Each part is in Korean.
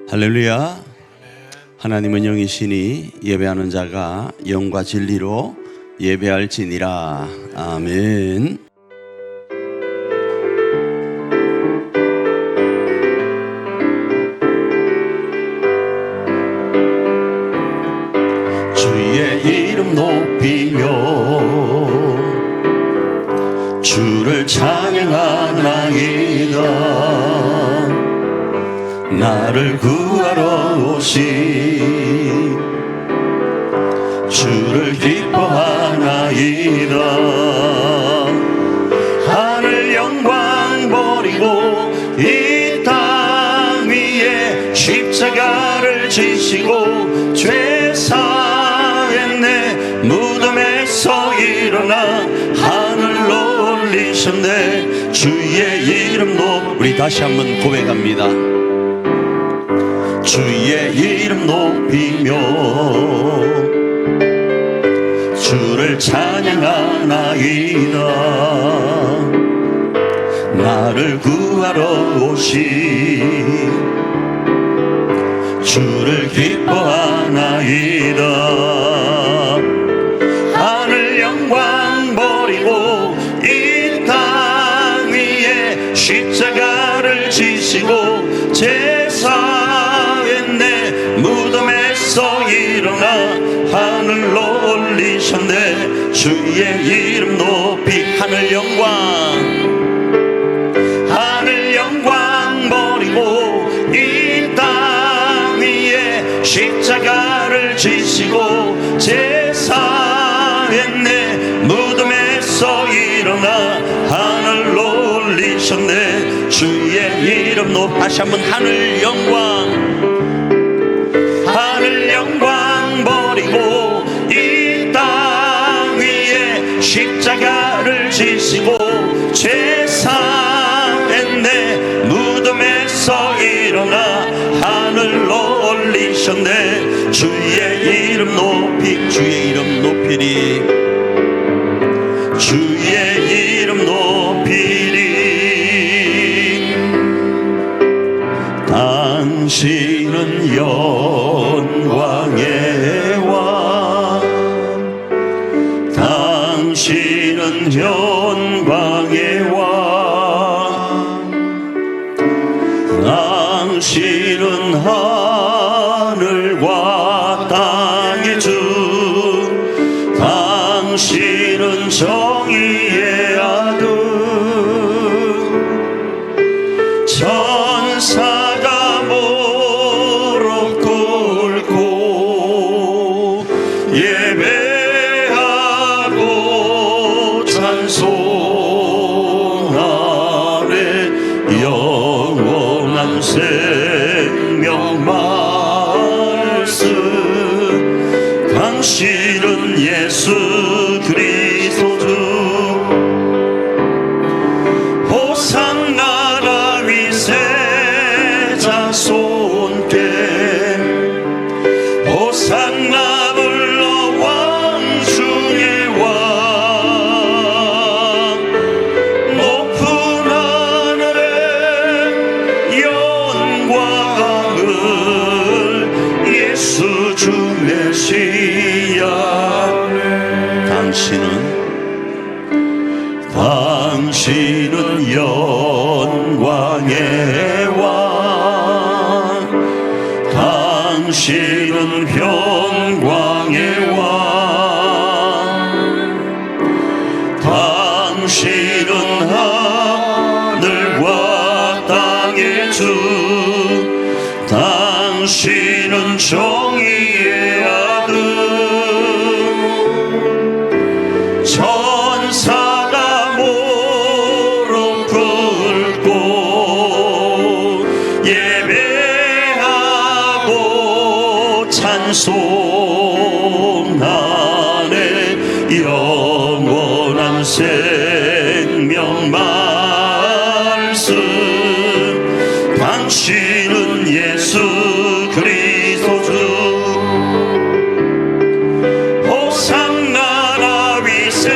할렐루야. 하나님은 영이시니 예배하는 자가 영과 진리로 예배할지니라. 아멘. 주의 이름 높이며 주를 찬양하나이다. 나를 구하러 오신 주를 기뻐하나이다. 하늘 영광 버리고 이 땅 위에 십자가를 지시고 죄 사했네. 무덤에서 일어나 하늘로 올리셨네. 주의 이름 우리 다시 한번 고백합니다. 주의 이름 높이며 주를 찬양하나이다. 나를 구하러 오신 주를 기뻐하나이다. 하늘 영광 버리고 이 땅 위에 십자가를 지시고 제사했네. 무덤에서 일어나 하늘로 올리셨네. 주의 이름 높이 하늘 영광 버리고 이 땅 위에 십자가를 지시고 제사했네. 무덤에서 일어나 하늘로 올리셨네. 주의 이름 높이 다시 한번 하늘 영광 버리고 이 땅 위에 십자가를 지시고 제사했네. 무덤에서 일어나 하늘로 올리셨네. 주의 이름 높이 주의 이름 높이리. 주의 이름 높이리. 당신은 영광의 왕. 당신은 영광의 왕. 당신은 하늘과 땅의 주. 당신은 정의의 아들. 천사가 무릎 꿇고 예배하고 찬송하네. 영원한 생명 말씀. 당신은 예수 그리스도 주. 호산나 위세자 손께 호산나 불러 왕 중의 왕. 높은 하늘에 영광을 예수 주 메시아. 당신은 영광의 왕. 당신은 평강의 왕. 당신은 하늘과 땅의 주. 당신은 정의의 아들. 천사가 무릎 꿇고 예배하고 찬송하네. 영원한 생명 말씀. 당신은 예수 그리스도 주. 호산나 위세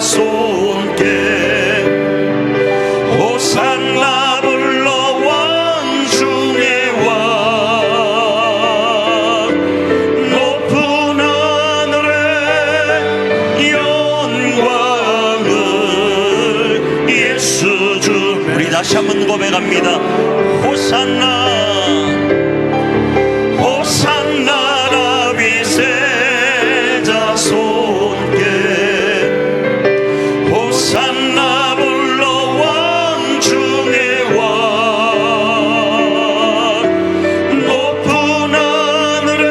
자손께 호산나 불러 왕중의 왕 높은 하늘에 영광을 예수 주. 우리 다시 한번 고백합니다. 호산나 호산나 다윗의 자손께 호산나 불러 왕중의 왕 높은 하늘에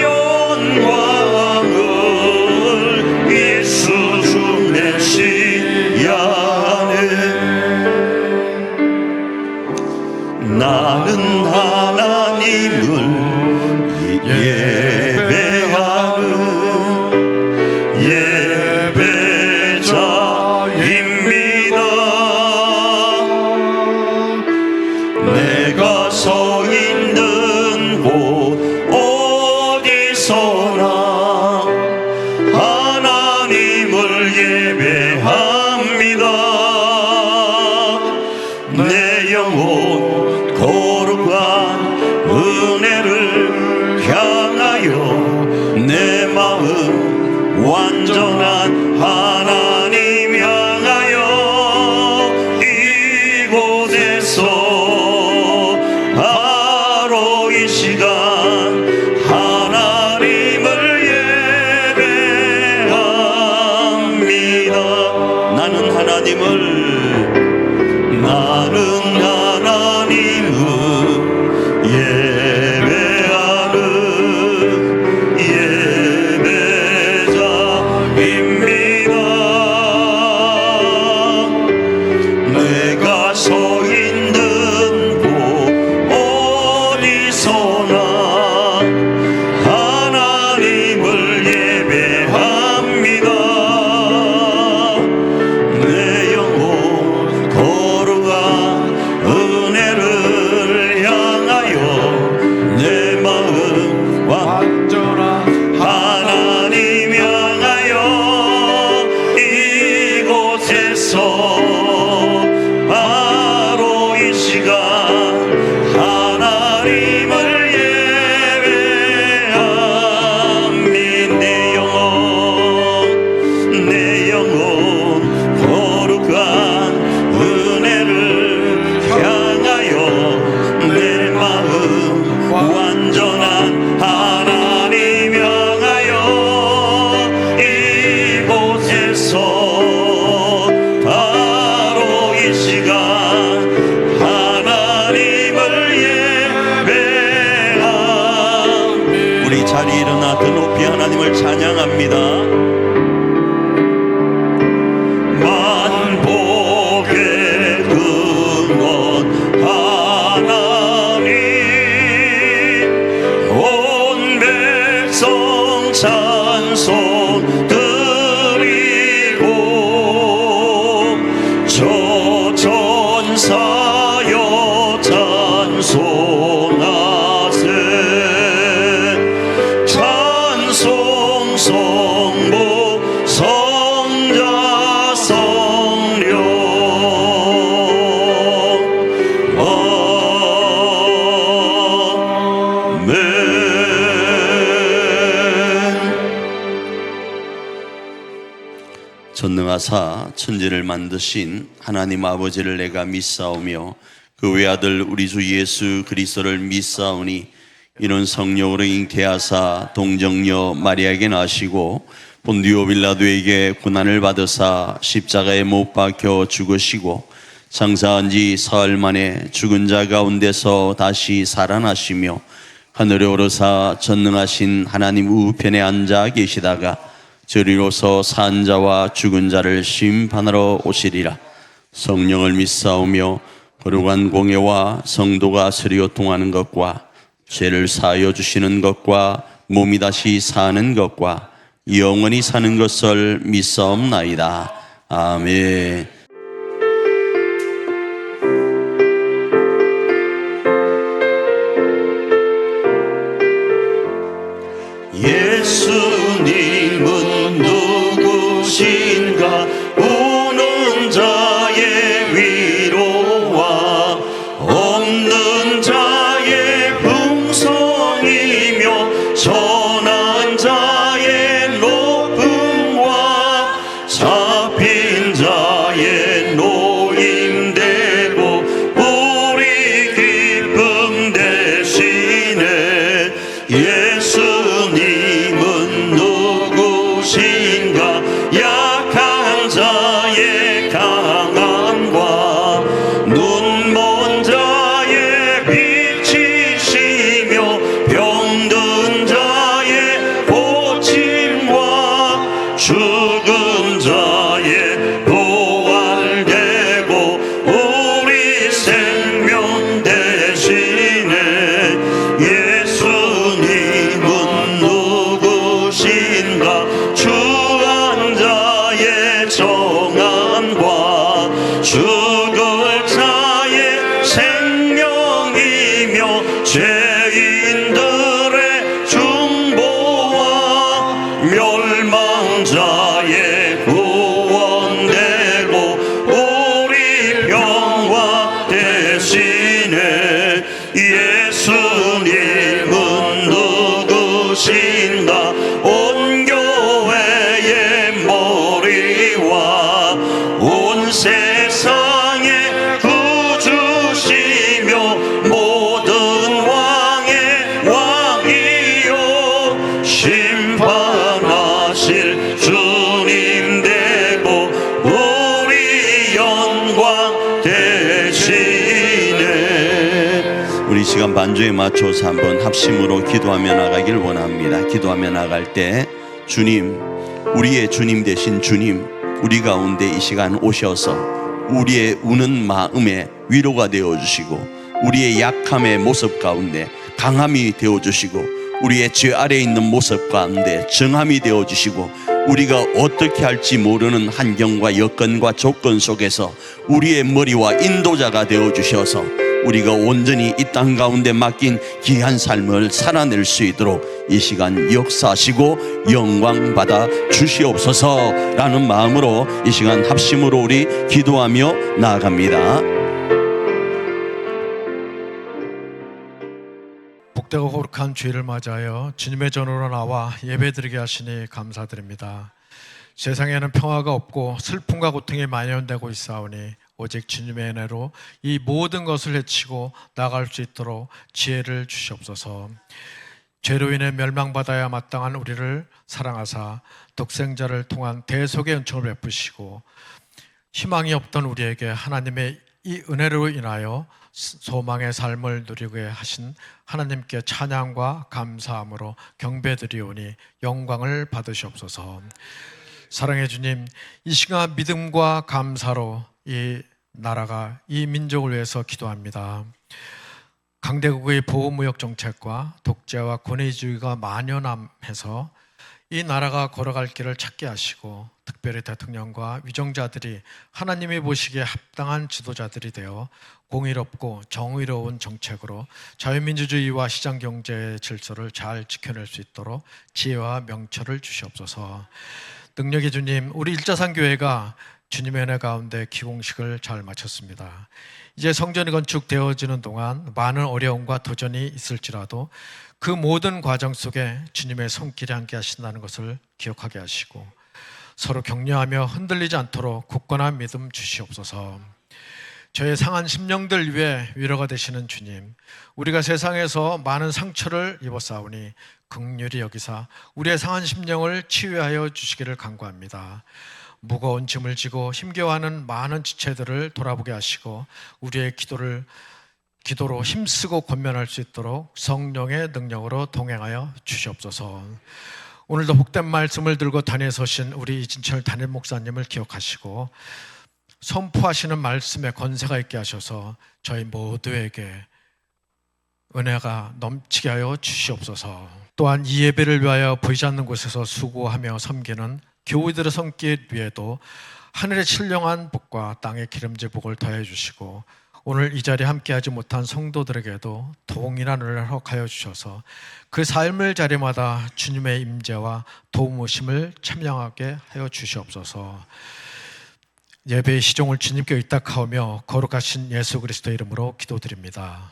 영광을 예수 주 메시아네. 나는 하나님을 예배하는 예배자입니다. 내가 서 있는 곳 어디서나 하나님을 예배합니다. 내 영혼 거룩한 은혜를 향하여 내 마음 완전한 하나님 향하여 이곳에서 바로 이 시간 하나님을 예배합니다. 나는 하나님을 예배하는 예배자입니다. 내가 서 있는 곳 어디서나 하나님을 예배합니다. 내 영혼 거룩한 은혜를 향하여 내 마음 완전한 하나님 향하여 이곳에서 바로 이 시간 하나님을 예배합니다. 내 영혼 거룩한 은혜를 향하여 내 마음 완전한 하나님 향하여 이곳에서 바로 이 시간 하나님을 예배합니다. 우리 자리에 일어나 더 높이 하나님을 찬양합니다. 만복의 근원 하나님 온 백성 찬송 드리고 저 전사여 찬송하세. 찬송 성부 성자 성령 아멘. 전능하사 천지를 만드신 하나님 아버지를 내가 믿사오며 그 외아들 우리 주 예수 그리스도를 믿사오니 이는 성령으로 잉태하사 동정녀 마리아에게 나시고 본디오 빌라도에게 고난을 받으사 십자가에 못 박혀 죽으시고 장사한 지 사흘 만에 죽은 자 가운데서 다시 살아나시며 하늘에 오르사 전능하신 하나님 우편에 앉아 계시다가 저리로서 산 자와 죽은 자를 심판하러 오시리라. 성령을 믿사오며 거룩한 공예와 성도가 서로 통하는 것과 죄를 사하여 주시는 것과 몸이 다시 사는 것과 영원히 사는 것을 믿사옵나이다. 아멘. 예수님은 누구시 주시는가. 우는 자의 위로와 없는 자의 풍성이며 선한 자의 높음과 잡힌 자의 노임되고 우리 기쁨 대신에 예수님은 누구신가. 약한 자의 강함과 눈먼 자의 빛이시며 병든 자의 고침과 죽은 자의 부활되고 우리 생명 대신에 예수님은 누구신가. 주한 자의 정함과 죽을 자의 생명이며 죄인들의 중보와 멸망자의 구원되고 우리 평화 대신에 예수님은 누구신가. 온 교회의 머리와 온 세상의 구주시며 모든 왕의 왕이요 심판하실 주님 되고 우리 영광 대신에. 우리 시간 반주에 맞춰서 한번 합심으로 기도하며 나가길 원합니다. 기도하며 나갈 때 주님, 우리의 주님 되신 주님, 우리 가운데 이 시간 오셔서 우리의 우는 마음에 위로가 되어주시고 우리의 약함의 모습 가운데 강함이 되어주시고 우리의 죄 아래에 있는 모습 가운데 정함이 되어주시고 우리가 어떻게 할지 모르는 환경과 여건과 조건 속에서 우리의 머리와 인도자가 되어주셔서 우리가 온전히 이 땅 가운데 맡긴 귀한 삶을 살아낼 수 있도록 이 시간 역사하시고 영광 받아 주시옵소서라는 마음으로 이 시간 합심으로 우리 기도하며 나아갑니다. 복되고 거룩한 주일을 맞이하여 주님의 전으로 나와 예배드리게 하시니 감사드립니다. 세상에는 평화가 없고 슬픔과 고통이 만연되고 있사오니 오직 주님의 은혜로 이 모든 것을 헤치고 나갈 수 있도록 지혜를 주시옵소서. 죄로 인해 멸망받아야 마땅한 우리를 사랑하사 독생자를 통한 대속의 은총을 베푸시고 희망이 없던 우리에게 하나님의 이 은혜로 인하여 소망의 삶을 누리게 하신 하나님께 찬양과 감사함으로 경배드리오니 영광을 받으시옵소서. 사랑의 주님, 이 시간 믿음과 감사로 이 나라가, 이 민족을 위해서 기도합니다. 강대국의 보호무역 정책과 독재와 권위주의가 만연함해서 이 나라가 걸어갈 길을 찾게 하시고 특별히 대통령과 위정자들이 하나님이 보시기에 합당한 지도자들이 되어 공의롭고 정의로운 정책으로 자유민주주의와 시장경제의 질서를 잘 지켜낼 수 있도록 지혜와 명철을 주시옵소서. 능력의 주님, 우리 일자산교회가 주님의 은혜 가운데 기공식을 잘 마쳤습니다. 이제 성전이 건축되어지는 동안 많은 어려움과 도전이 있을지라도 그 모든 과정 속에 주님의 손길이 함께 하신다는 것을 기억하게 하시고 서로 격려하며 흔들리지 않도록 굳건한 믿음 주시옵소서. 저의 상한 심령들 위해 위로가 되시는 주님, 우리가 세상에서 많은 상처를 입었사오니 긍휼히 여기사 우리의 상한 심령을 치유하여 주시기를 간구합니다. 무거운 짐을 지고 힘겨워하는 많은 지체들을 돌아보게 하시고 우리의 기도로 힘쓰고 권면할 수 있도록 성령의 능력으로 동행하여 주시옵소서. 오늘도 복된 말씀을 들고 단위에 서신 우리 이진철 담임 목사님을 기억하시고 선포하시는 말씀에 권세가 있게 하셔서 저희 모두에게 은혜가 넘치게 하여 주시옵소서. 또한 이 예배를 위하여 보이지 않는 곳에서 수고하며 섬기는 교우들의 손길 위에도 하늘의 신령한 복과 땅의 기름진 복을 더해 주시고 오늘 이 자리에 함께하지 못한 성도들에게도 동일한 은혜를 허락하여 주셔서 그 삶의 자리마다 주님의 임재와 도우심을 참여하게 하여 주시옵소서. 예배의 시종을 주님께 의탁하오며 거룩하신 예수 그리스도의 이름으로 기도드립니다.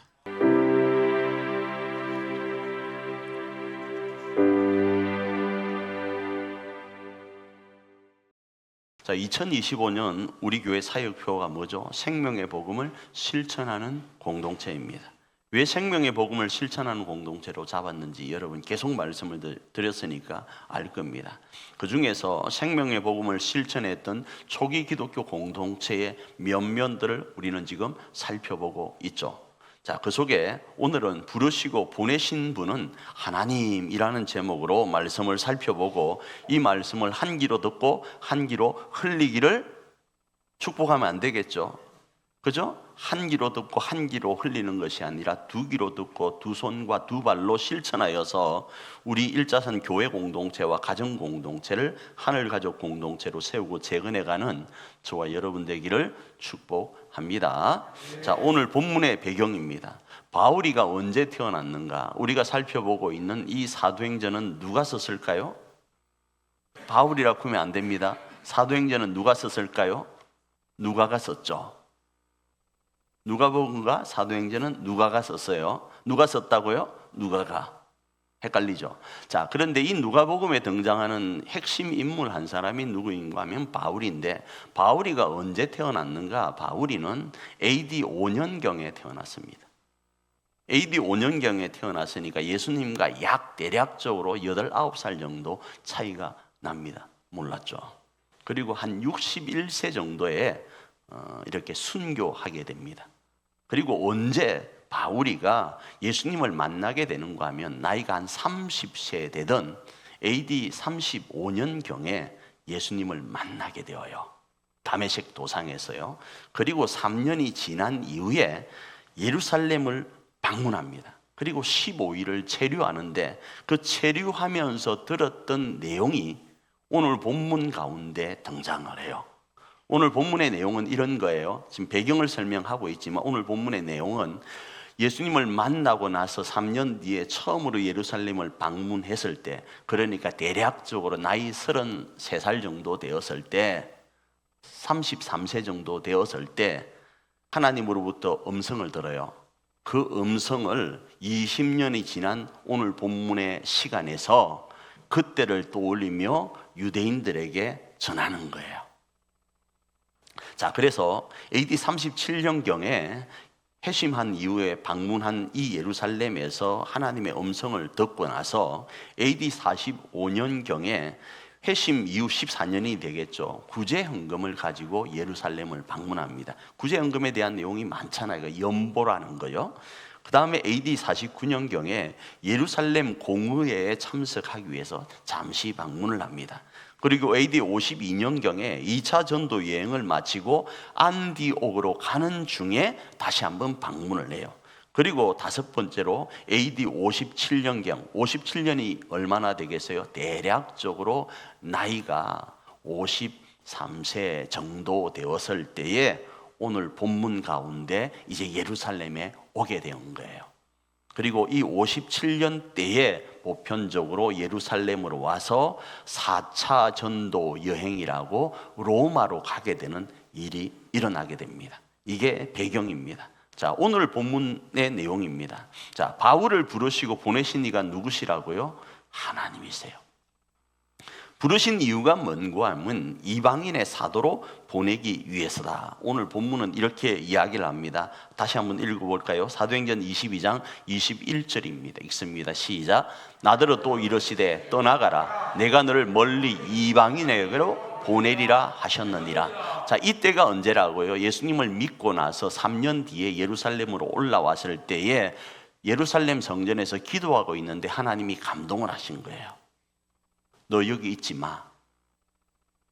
자, 2025년 우리 교회 사역표가 뭐죠? 생명의 복음을 실천하는 공동체입니다. 왜 생명의 복음을 실천하는 공동체로 잡았는지 여러분 계속 말씀을 드렸으니까 알 겁니다. 그 중에서 생명의 복음을 실천했던 초기 기독교 공동체의 면면들을 우리는 지금 살펴보고 있죠. 자, 그 속에 오늘은 부르시고 보내신 분은 하나님이라는 제목으로 말씀을 살펴보고, 이 말씀을 한 귀로 듣고 한 귀로 흘리기를 축복하면 안 되겠죠. 그죠? 한 귀로 듣고 한 귀로 흘리는 것이 아니라 두 귀로 듣고 두 손과 두 발로 실천하여서 우리 일자선 교회 공동체와 가정 공동체를 하늘 가족 공동체로 세우고 재건해가는 저와 여러분 되기를 축복합니다. 자, 오늘 본문의 배경입니다. 바울이가 언제 태어났는가? 우리가 살펴보고 있는 이 사도행전은 누가 썼을까요? 바울이라고 하면 안 됩니다. 사도행전은 누가 썼을까요? 누가가 썼죠. 누가복음과 사도행전은 누가가 썼어요. 누가 썼다고요? 누가가. 헷갈리죠? 자, 그런데 이 누가복음에 등장하는 핵심 인물 한 사람이 누구인가 하면 바울인데, 바울이가 언제 태어났는가? 바울이는 AD 5년경에 태어났습니다. AD 5년경에 태어났으니까 예수님과 약 대략적으로 8, 9살 정도 차이가 납니다. 몰랐죠? 그리고 한 61세 정도에 이렇게 순교하게 됩니다. 그리고 언제 바울이가 예수님을 만나게 되는가 하면 나이가 한 30세 되던 AD 35년경에 예수님을 만나게 되어요. 다메섹 도상에서요. 그리고 3년이 지난 이후에 예루살렘을 방문합니다. 그리고 15일을 체류하는데 그 체류하면서 들었던 내용이 오늘 본문 가운데 등장을 해요. 오늘 본문의 내용은 이런 거예요. 지금 배경을 설명하고 있지만 오늘 본문의 내용은 예수님을 만나고 나서 3년 뒤에 처음으로 예루살렘을 방문했을 때, 그러니까 대략적으로 나이 33살 정도 되었을 때, 33세 정도 되었을 때 하나님으로부터 음성을 들어요. 그 음성을 20년이 지난 오늘 본문의 시간에서 그때를 떠올리며 유대인들에게 전하는 거예요. 자, 그래서 AD 37년경에 회심한 이후에 방문한 이 예루살렘에서 하나님의 음성을 듣고 나서 AD 45년경에 회심 이후 14년이 되겠죠. 구제헌금을 가지고 예루살렘을 방문합니다. 구제헌금에 대한 내용이 많잖아요. 연보라는 거요. 그 다음에 AD 49년경에 예루살렘 공의회에 참석하기 위해서 잠시 방문을 합니다. 그리고 AD 52년경에 2차 전도 여행을 마치고 안디옥으로 가는 중에 다시 한번 방문을 해요. 그리고 다섯 번째로 AD 57년경, 57년이 얼마나 되겠어요? 대략적으로 나이가 53세 정도 되었을 때에 오늘 본문 가운데 이제 예루살렘에 오게 된 거예요. 그리고 이 57년 때에 보편적으로 예루살렘으로 와서 4차 전도 여행이라고 로마로 가게 되는 일이 일어나게 됩니다. 이게 배경입니다. 자, 오늘 본문의 내용입니다. 자, 바울을 부르시고 보내신 이가 누구시라고요? 하나님이세요. 부르신 이유가 뭔가 하면 이방인의 사도로 보내기 위해서다. 오늘 본문은 이렇게 이야기를 합니다. 다시 한번 읽어볼까요? 사도행전 22장 21절입니다. 읽습니다. 시작. 나더러 또 이르시되 떠나가라. 내가 너를 멀리 이방인에게로 보내리라 하셨느니라. 자, 이때가 언제라고요? 예수님을 믿고 나서 3년 뒤에 예루살렘으로 올라왔을 때에 예루살렘 성전에서 기도하고 있는데 하나님이 감동을 하신 거예요. 너 여기 있지 마.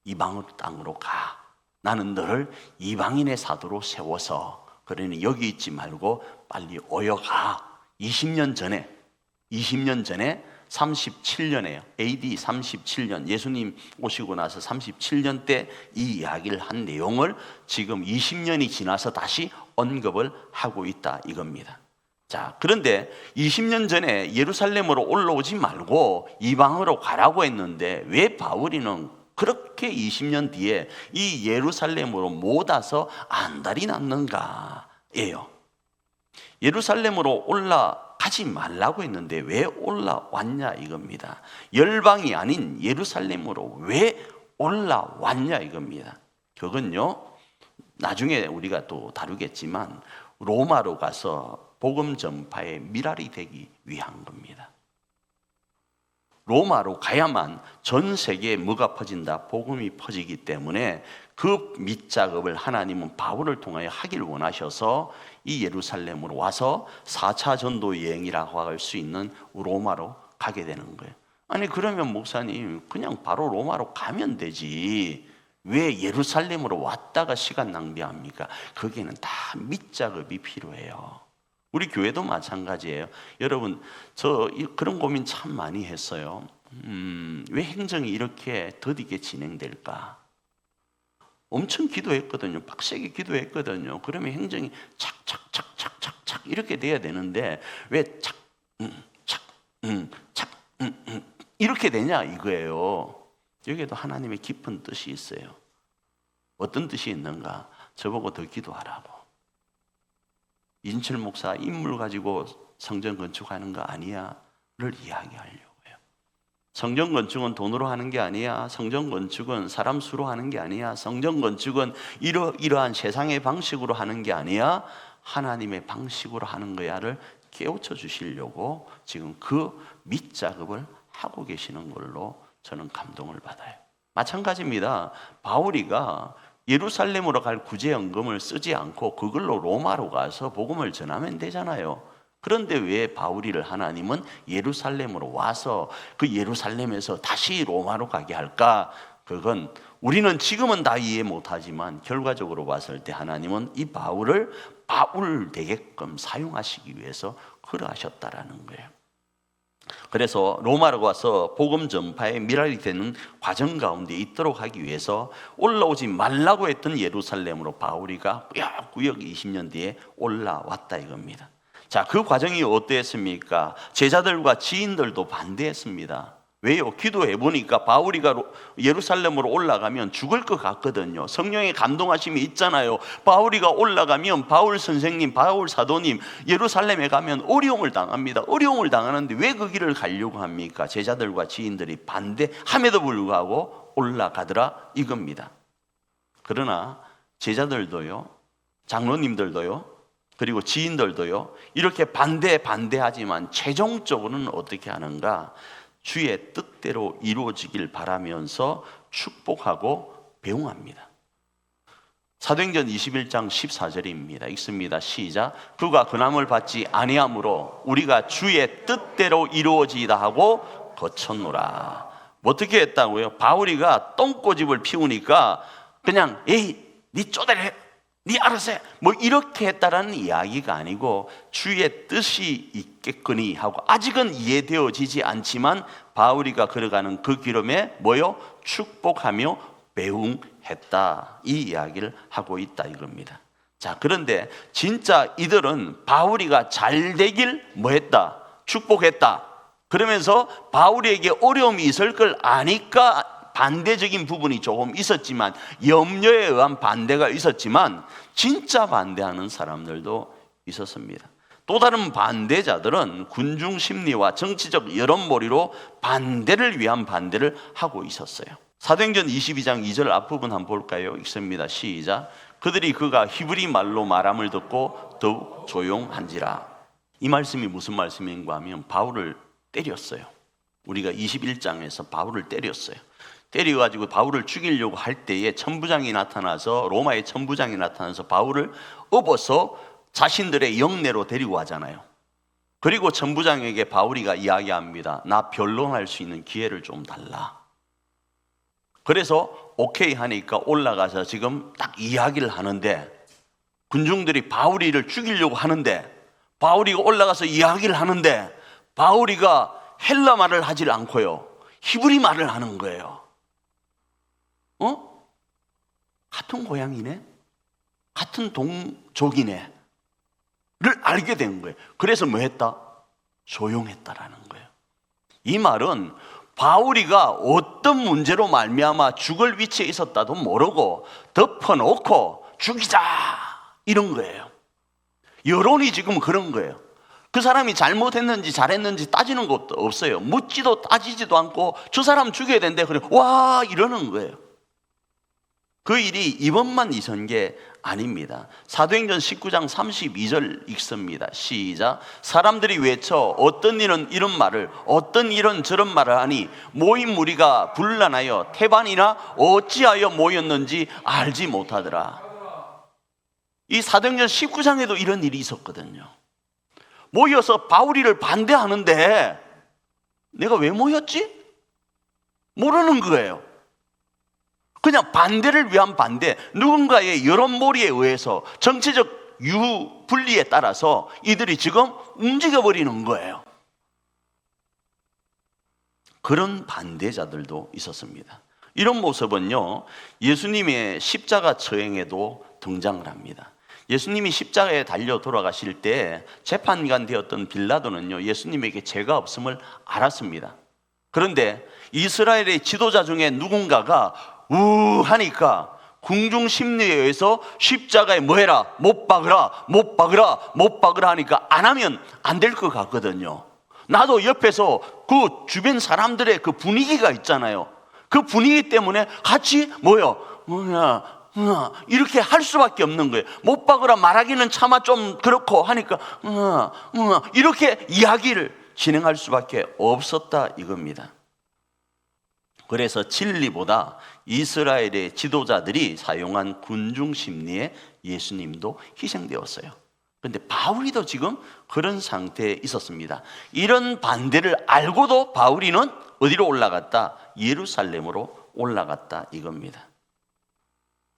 이방 땅으로 가. 나는 너를 이방인의 사도로 세워서, 그러니 여기 있지 말고 빨리 오여 가. 20년 전에 37년에요. AD 37년, 예수님 오시고 나서 37년 때 이 이야기를 한 내용을 지금 20년이 지나서 다시 언급을 하고 있다 이겁니다. 자, 그런데 20년 전에 예루살렘으로 올라오지 말고 이방으로 가라고 했는데 왜 바울이는 그렇게 20년 뒤에 이 예루살렘으로 못 와서 안달이 났는가예요. 예루살렘으로 올라가지 말라고 했는데 왜 올라왔냐 이겁니다. 열방이 아닌 예루살렘으로 왜 올라왔냐 이겁니다. 그건요, 나중에 우리가 또 다루겠지만 로마로 가서 복음 전파의 미랄이 되기 위한 겁니다. 로마로 가야만 전 세계에 뭐가 퍼진다? 복음이 퍼지기 때문에 그 밑작업을 하나님은 바울을 통하여 하길 원하셔서 이 예루살렘으로 와서 4차 전도 여행이라고 할 수 있는 로마로 가게 되는 거예요. 아니 그러면 목사님 그냥 바로 로마로 가면 되지 왜 예루살렘으로 왔다가 시간 낭비합니까? 거기에는 다 밑작업이 필요해요. 우리 교회도 마찬가지예요. 여러분 저 그런 고민 참 많이 했어요. 왜 행정이 이렇게 더디게 진행될까? 엄청 기도했거든요. 빡세게 기도했거든요. 그러면 행정이 착착착착착착 이렇게 돼야 되는데 왜 이렇게 되냐 이거예요. 여기에도 하나님의 깊은 뜻이 있어요. 어떤 뜻이 있는가? 저보고 더 기도하라고. 인철 목사 인물 가지고 성전 건축하는 거 아니야? 를 이야기하려고요. 성전 건축은 돈으로 하는 게 아니야. 성전 건축은 사람 수로 하는 게 아니야. 성전 건축은 이러한 세상의 방식으로 하는 게 아니야. 하나님의 방식으로 하는 거야를 깨우쳐 주시려고 지금 그 밑작업을 하고 계시는 걸로 저는 감동을 받아요. 마찬가지입니다. 바울이가 예루살렘으로 갈 구제연금을 쓰지 않고 그걸로 로마로 가서 복음을 전하면 되잖아요. 그런데 왜 바울이를 하나님은 예루살렘으로 와서 그 예루살렘에서 다시 로마로 가게 할까? 그건 우리는 지금은 다 이해 못하지만 결과적으로 봤을 때 하나님은 이 바울을 바울 되게끔 사용하시기 위해서 그러하셨다라는 거예요. 그래서 로마로 가서 복음 전파의 미랄이 되는 과정 가운데 있도록 하기 위해서 올라오지 말라고 했던 예루살렘으로 바울이가 꾸역꾸역 20년 뒤에 올라왔다 이겁니다. 자, 그 과정이 어땠습니까? 제자들과 지인들도 반대했습니다. 왜요? 기도해 보니까 바울이가 예루살렘으로 올라가면 죽을 것 같거든요. 성령의 감동하심이 있잖아요. 바울이가 올라가면 바울 선생님, 바울 사도님 예루살렘에 가면 어려움을 당합니다. 어려움을 당하는데 왜 그 길을 가려고 합니까? 제자들과 지인들이 반대함에도 불구하고 올라가더라 이겁니다. 그러나 제자들도요, 장로님들도요, 그리고 지인들도요 이렇게 반대하지만 최종적으로는 어떻게 하는가? 주의 뜻대로 이루어지길 바라면서 축복하고 배웅합니다. 사도행전 21장 14절입니다. 읽습니다. 시작. 그가 근함을 받지 아니함으로 우리가 주의 뜻대로 이루어지이다 하고 거쳤노라. 어떻게 했다고요? 바울이가 똥꼬집을 피우니까 그냥 에이 니 쪼대래 네 알아서 해. 뭐 이렇게 했다라는 이야기가 아니고 주의 뜻이 있겠거니 하고 아직은 이해되어지지 않지만 바울이가 걸어가는 그 기름에 뭐요? 축복하며 배웅했다 이 이야기를 하고 있다 이겁니다. 자, 그런데 진짜 이들은 바울이가 잘 되길 뭐 했다? 축복했다. 그러면서 바울에게 어려움이 있을 걸 아니까 반대적인 부분이 조금 있었지만 염려에 의한 반대가 있었지만 진짜 반대하는 사람들도 있었습니다. 또 다른 반대자들은 군중 심리와 정치적 여론몰이로 반대를 위한 반대를 하고 있었어요. 사도행전 22장 2절 앞부분 한번 볼까요? 읽습니다. 시작. 그들이 그가 히브리 말로 말함을 듣고 더욱 조용한지라. 이 말씀이 무슨 말씀인가 하면 바울을 때렸어요. 우리가 21장에서 바울을 때렸어요. 때려가지고 바울을 죽이려고 할 때에 천부장이 나타나서 로마의 천부장이 나타나서 바울을 업어서 자신들의 영내로 데리고 가잖아요. 그리고 천부장에게 바울이가 이야기합니다. 나 변론할 수 있는 기회를 좀 달라. 그래서 오케이 하니까 올라가서 지금 딱 이야기를 하는데 군중들이 바울이를 죽이려고 하는데 바울이가 올라가서 이야기를 하는데 바울이가 헬라 말을 하질 않고요, 히브리 말을 하는 거예요. 같은 고향이네, 같은 동족이네 를 알게 된 거예요. 그래서 뭐 했다? 조용했다라는 거예요. 이 말은 바울이가 어떤 문제로 말미암아 죽을 위치에 있었다도 모르고 덮어놓고 죽이자 이런 거예요. 여론이 지금 그런 거예요. 그 사람이 잘못했는지 잘했는지 따지는 것도 없어요. 묻지도 따지지도 않고 저 사람 죽여야 되는데 그래 와 이러는 거예요. 그 일이 이번만 있은 게 아닙니다. 사도행전 19장 32절 읽습니다. 시작. 사람들이 외쳐 어떤 일은 이런 말을 어떤 일은 저런 말을 하니 모인 무리가 분란하여 태반이나 어찌하여 모였는지 알지 못하더라. 이 사도행전 19장에도 이런 일이 있었거든요. 모여서 바울이를 반대하는데 내가 왜 모였지? 모르는 거예요. 그냥 반대를 위한 반대, 누군가의 여론몰이에 의해서 정치적 유분리에 따라서 이들이 지금 움직여버리는 거예요. 그런 반대자들도 있었습니다. 이런 모습은요, 예수님의 십자가 처형에도 등장을 합니다. 예수님이 십자가에 달려 돌아가실 때 재판관 되었던 빌라도는요, 예수님에게 죄가 없음을 알았습니다. 그런데 이스라엘의 지도자 중에 누군가가 하니까 궁중 심리에 의해서 십자가에 뭐 해라? 못 박으라, 못 박으라, 못 박으라 하니까 안 하면 안 될 것 같거든요. 나도 옆에서 그 주변 사람들의 그 분위기가 있잖아요. 그 분위기 때문에 같이 이렇게 할 수밖에 없는 거예요. 못 박으라 말하기는 차마 좀 그렇고 하니까 이렇게 이야기를 진행할 수밖에 없었다 이겁니다. 그래서 진리보다 이스라엘의 지도자들이 사용한 군중 심리에 예수님도 희생되었어요. 그런데 바울이도 지금 그런 상태에 있었습니다. 이런 반대를 알고도 바울이는 어디로 올라갔다? 예루살렘으로 올라갔다 이겁니다.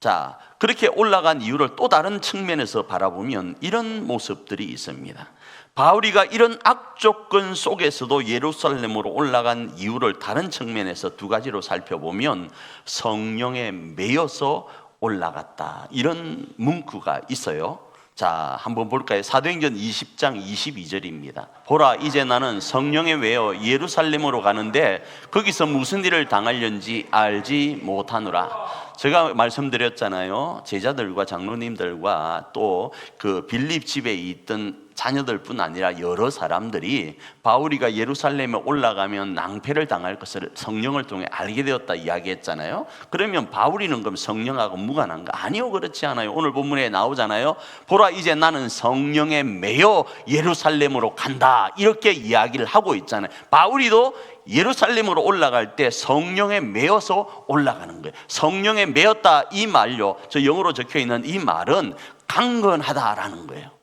자, 그렇게 올라간 이유를 또 다른 측면에서 바라보면 이런 모습들이 있습니다. 바울이가 이런 악조건 속에서도 예루살렘으로 올라간 이유를 다른 측면에서 두 가지로 살펴보면 성령에 매여서 올라갔다 이런 문구가 있어요. 자, 한번 볼까요? 사도행전 20장 22절입니다. 보라, 이제 나는 성령에 매여 예루살렘으로 가는데 거기서 무슨 일을 당하려는지 알지 못하노라. 제가 말씀드렸잖아요. 제자들과 장로님들과 또 그 빌립 집에 있던 자녀들뿐 아니라 여러 사람들이 바울이가 예루살렘에 올라가면 낭패를 당할 것을 성령을 통해 알게 되었다 이야기했잖아요. 그러면 바울이는 그럼 성령하고 무관한가? 아니요, 그렇지 않아요. 오늘 본문에 나오잖아요. 보라, 이제 나는 성령에 매여 예루살렘으로 간다 이렇게 이야기를 하고 있잖아요. 바울이도 예루살렘으로 올라갈 때 성령에 매여서 올라가는 거예요. 성령에 매였다 이 말요, 저 영어로 적혀 있는 이 말은 강건하다라는 거예요.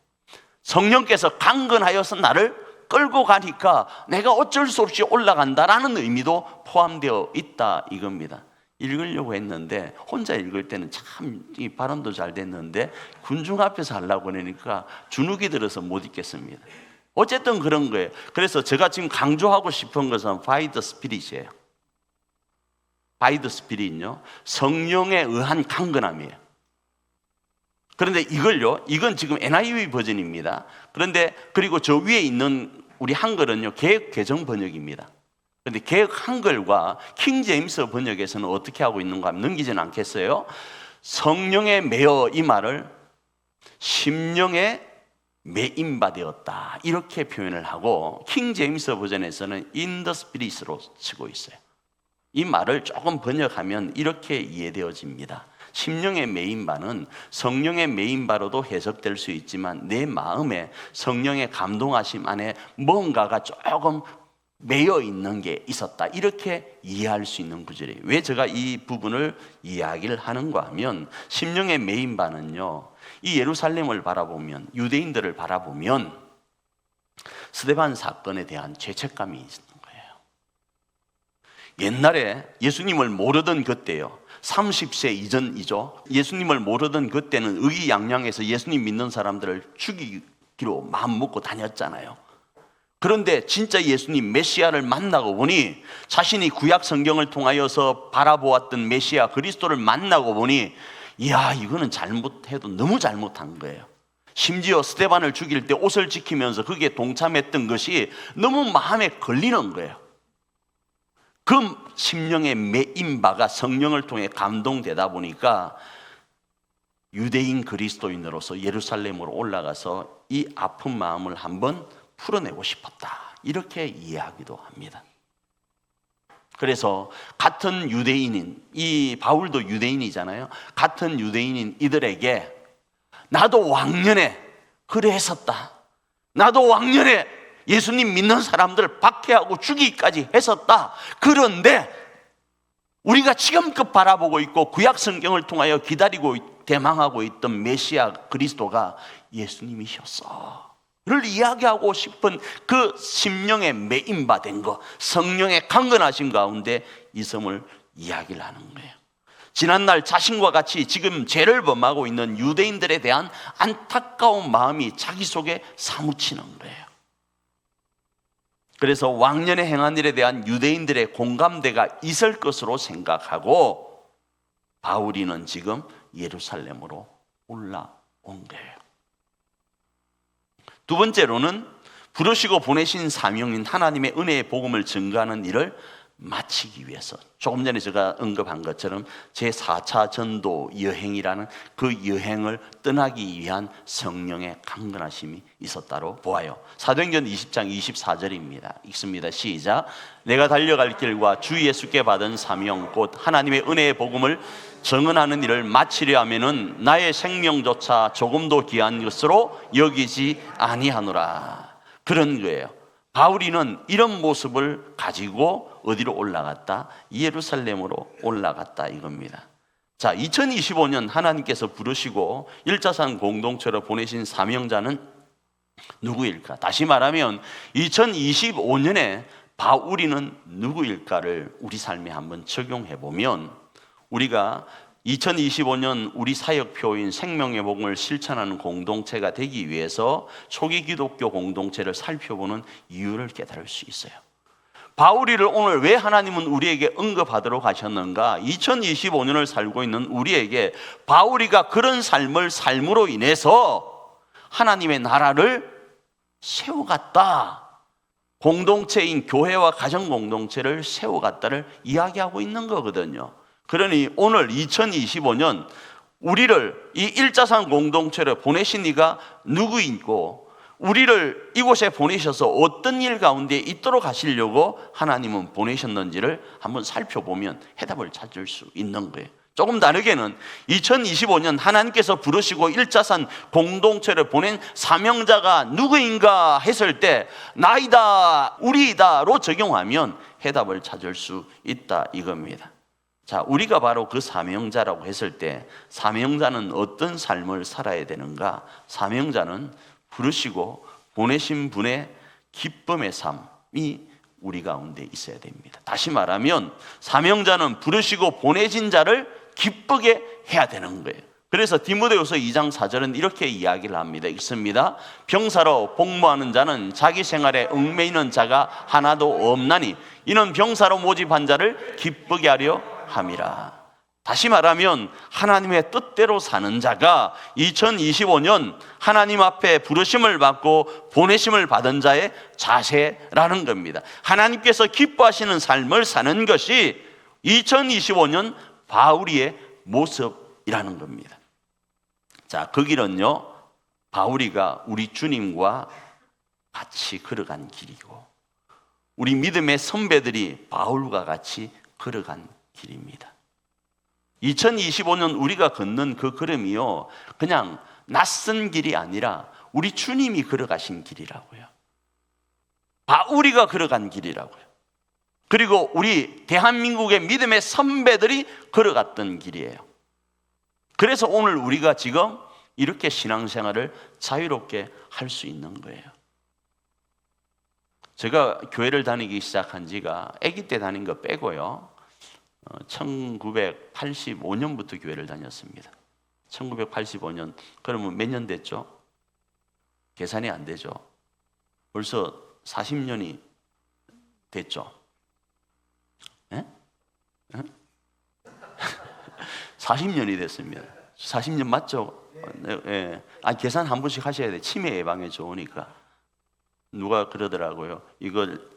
성령께서 강건하여서 나를 끌고 가니까 내가 어쩔 수 없이 올라간다라는 의미도 포함되어 있다 이겁니다. 읽으려고 했는데 혼자 읽을 때는 참 이 발음도 잘 됐는데 군중 앞에서 하려고 하니까 주눅이 들어서 못 읽겠습니다. 어쨌든 그런 거예요. 그래서 제가 지금 강조하고 싶은 것은 by the Spirit이에요. by the Spirit요, 성령에 의한 강건함이에요. 그런데 이건 지금 NIV 버전입니다. 그런데 그리고 저 위에 있는 우리 한글은요, 개역 개정 번역입니다. 그런데 개역 한글과 킹 제임스 번역에서는 어떻게 하고 있는가 하면, 넘기지는 않겠어요. 성령에 매여 이 말을 심령에 매임받았다 이렇게 표현을 하고, 킹 제임스 버전에서는 in the spirit으로 쓰고 있어요. 이 말을 조금 번역하면 이렇게 이해되어집니다. 심령의 매임바는 성령의 매임바로도 해석될 수 있지만 내 마음에 성령의 감동하심 안에 뭔가가 조금 매여 있는 게 있었다 이렇게 이해할 수 있는 구절이에요. 왜 제가 이 부분을 이야기를 하는가 하면, 심령의 매임바는요, 이 예루살렘을 바라보면, 유대인들을 바라보면 스데반 사건에 대한 죄책감이 있는 거예요. 옛날에 예수님을 모르던 그때요, 30세 이전이죠. 예수님을 모르던 그때는 의기양양해서 예수님 믿는 사람들을 죽이기로 마음 먹고 다녔잖아요. 그런데 진짜 예수님 메시아를 만나고 보니, 자신이 구약 성경을 통하여서 바라보았던 메시아 그리스도를 만나고 보니, 이야, 이거는 잘못해도 너무 잘못한 거예요. 심지어 스데반을 죽일 때 옷을 지키면서 거기에 동참했던 것이 너무 마음에 걸리는 거예요. 그 심령에 매인 바가 성령을 통해 감동되다 보니까 유대인 그리스도인으로서 예루살렘으로 올라가서 이 아픈 마음을 한번 풀어내고 싶었다, 이렇게 이해하기도 합니다. 그래서 같은 유대인인, 이 바울도 유대인이잖아요. 같은 유대인인 이들에게 나도 왕년에 그래 했었다, 나도 왕년에 예수님 믿는 사람들 박해하고 죽이기까지 했었다. 그런데 우리가 지금껏 바라보고 있고 구약 성경을 통하여 기다리고 대망하고 있던 메시아 그리스도가 예수님이셨어 를 이야기하고 싶은 그 심령에 매인바된 것, 성령의 강건하신 가운데 이 점을 이야기를 하는 거예요. 지난날 자신과 같이 지금 죄를 범하고 있는 유대인들에 대한 안타까운 마음이 자기 속에 사무치는 거예요. 그래서 왕년에 행한 일에 대한 유대인들의 공감대가 있을 것으로 생각하고 바울이는 지금 예루살렘으로 올라온 거예요. 두 번째로는 부르시고 보내신 사명인 하나님의 은혜의 복음을 증거하는 일을 마치기 위해서, 조금 전에 제가 언급한 것처럼 제4차 전도 여행이라는 그 여행을 떠나기 위한 성령의 강건하심이 있었다로 보아요. 사도행전 20장 24절입니다. 읽습니다. 시작. 내가 달려갈 길과 주 예수께 받은 사명 곧 하나님의 은혜의 복음을 증언하는 일을 마치려 하면은 나의 생명조차 조금도 귀한 것으로 여기지 아니하노라. 그런 거예요. 바울이는 이런 모습을 가지고 어디로 올라갔다? 예루살렘으로 올라갔다 이겁니다. 자, 2025년 하나님께서 부르시고 일자산 공동체로 보내신 사명자는 누구일까? 다시 말하면 2025년에 바울이는 누구일까를 우리 삶에 한번 적용해 보면, 우리가 2025년 우리 사역표인 생명의 복음을 실천하는 공동체가 되기 위해서 초기 기독교 공동체를 살펴보는 이유를 깨달을 수 있어요. 바울이를 오늘 왜 하나님은 우리에게 언급하도록 하셨는가? 2025년을 살고 있는 우리에게 바울이가 그런 삶을 삶으로 인해서 하나님의 나라를 세워갔다, 공동체인 교회와 가정 공동체를 세워갔다를 이야기하고 있는 거거든요. 그러니 오늘 2025년 우리를 이 일자산 공동체를 보내신 이가 누구이고 우리를 이곳에 보내셔서 어떤 일 가운데 있도록 하시려고 하나님은 보내셨는지를 한번 살펴보면 해답을 찾을 수 있는 거예요. 조금 다르게는 2025년 하나님께서 부르시고 일자산 공동체를 보낸 사명자가 누구인가 했을 때 나이다, 우리다로 적용하면 해답을 찾을 수 있다 이겁니다. 자, 우리가 바로 그 사명자라고 했을 때 사명자는 어떤 삶을 살아야 되는가? 사명자는 부르시고 보내신 분의 기쁨의 삶이 우리 가운데 있어야 됩니다. 다시 말하면 사명자는 부르시고 보내신 자를 기쁘게 해야 되는 거예요. 그래서 디모데후서 2장 4절은 이렇게 이야기를 합니다. 읽습니다. 병사로 복무하는 자는 자기 생활에 얽매이는 자가 하나도 없나니 이는 병사로 모집한 자를 기쁘게 하려 함이라. 다시 말하면 하나님의 뜻대로 사는 자가 2025년 하나님 앞에 부르심을 받고 보내심을 받은 자의 자세라는 겁니다. 하나님께서 기뻐하시는 삶을 사는 것이 2025년 바울이의 모습이라는 겁니다. 자, 그 길은요, 바울이가 우리 주님과 같이 걸어간 길이고 우리 믿음의 선배들이 바울과 같이 걸어간 길입니다. 2025년 우리가 걷는 그 걸음이요, 그냥 낯선 길이 아니라 우리 주님이 걸어가신 길이라고요. 바울이가 걸어간 길이라고요. 그리고 우리 대한민국의 믿음의 선배들이 걸어갔던 길이에요. 그래서 오늘 우리가 지금 이렇게 신앙생활을 자유롭게 할 수 있는 거예요. 제가 교회를 다니기 시작한 지가 아기 때 다닌 거 빼고요, 1985년부터 교회를 다녔습니다. 1985년, 그러면 몇 년 됐죠? 계산이 안 되죠. 벌써 40년이 됐죠. 예? 예? 40년이 됐습니다. 40년 맞죠? 예. 계산 한 번씩 하셔야 돼. 치매 예방에 좋으니까. 누가 그러더라고요. 이걸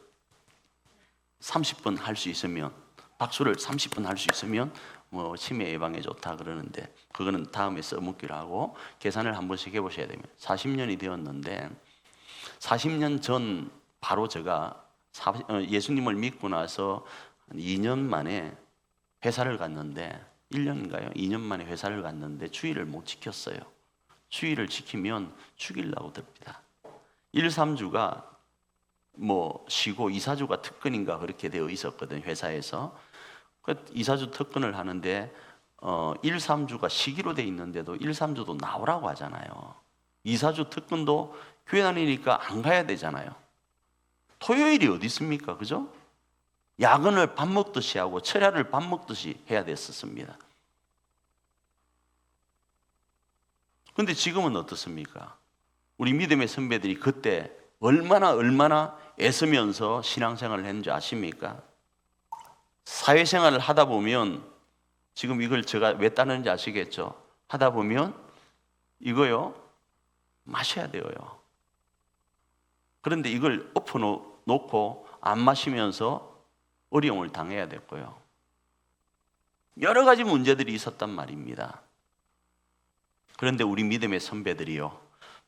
30분 할 수 있으면, 박수를 30분 할 수 있으면 뭐 치매 예방에 좋다 그러는데, 그거는 다음에 써먹기로 하고 계산을 한 번씩 해보셔야 됩니다. 40년이 되었는데 40년 전 바로 제가 예수님을 믿고 나서 2년 만에 회사를 갔는데, 1년인가요? 2년 만에 회사를 갔는데 주일을 못 지켰어요. 주일을 지키면 죽이려고 듭니다. 1, 3주가 뭐 쉬고 2, 4주가 특근인가 그렇게 되어 있었거든요, 회사에서. 2, 4주 특근을 하는데 1, 3주가 쉬기로 돼 있는데도 1, 3주도 나오라고 하잖아요. 2, 4주 특근도 교회 다니니까 안 가야 되잖아요. 토요일이 어디 있습니까? 그죠? 야근을 밥 먹듯이 하고 철야를 밥 먹듯이 해야 됐었습니다. 근데 지금은 어떻습니까? 우리 믿음의 선배들이 그때 얼마나 애쓰면서 신앙생활을 했는지 아십니까? 사회생활을 하다 보면, 지금 이걸 제가 왜 따는지 아시겠죠? 하다 보면 이거요, 마셔야 돼요. 그런데 이걸 엎어놓고 안 마시면서 어려움을 당해야 됐고요. 여러 가지 문제들이 있었단 말입니다. 그런데 우리 믿음의 선배들이요,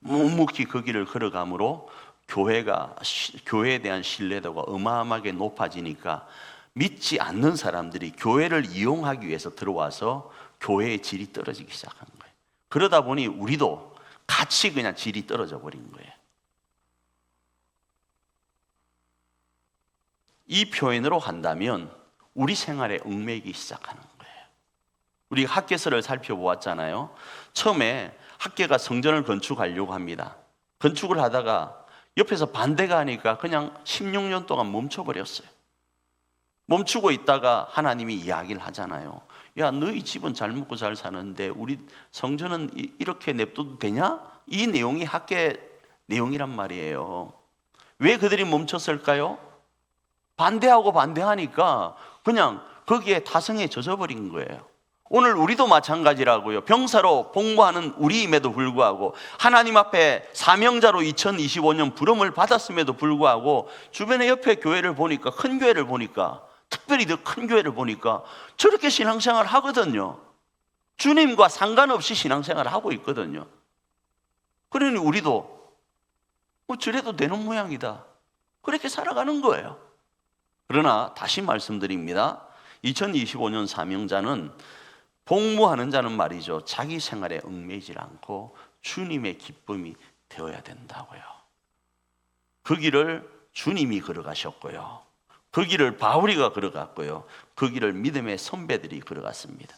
묵묵히 그 길을 걸어가므로 교회에 대한 신뢰도가 어마어마하게 높아지니까 믿지 않는 사람들이 교회를 이용하기 위해서 들어와서 교회의 질이 떨어지기 시작한 거예요. 그러다 보니 우리도 같이 그냥 질이 떨어져 버린 거예요. 이 표현으로 한다면 우리 생활에 얽매이기 시작하는 거예요. 우리 학개서를 살펴보았잖아요. 처음에 학개가 성전을 건축하려고 합니다. 건축을 하다가 옆에서 반대가 하니까 그냥 16년 동안 멈춰버렸어요. 멈추고 있다가 하나님이 이야기를 하잖아요. 야, 너희 집은 잘 먹고 잘 사는데 우리 성전은 이렇게 냅둬도 되냐? 이 내용이 학개 내용이란 말이에요. 왜 그들이 멈췄을까요? 반대하니까 그냥 거기에 타성에 젖어버린 거예요. 오늘 우리도 마찬가지라고요. 병사로 복무하는 우리임에도 불구하고, 하나님 앞에 사명자로 2025년 부름을 받았음에도 불구하고, 주변에 옆에 교회를 보니까, 큰 교회를 보니까, 특별히 더 큰 교회를 보니까 저렇게 신앙생활을 하거든요. 주님과 상관없이 신앙생활을 하고 있거든요. 그러니 우리도 저래도 되는 모양이다, 그렇게 살아가는 거예요. 그러나 다시 말씀드립니다. 2025년 사명자는, 복무하는 자는 말이죠, 자기 생활에 얽매이질 않고 주님의 기쁨이 되어야 된다고요. 그 길을 주님이 걸어가셨고요, 그 길을 바울이가 걸어갔고요, 그 길을 믿음의 선배들이 걸어갔습니다.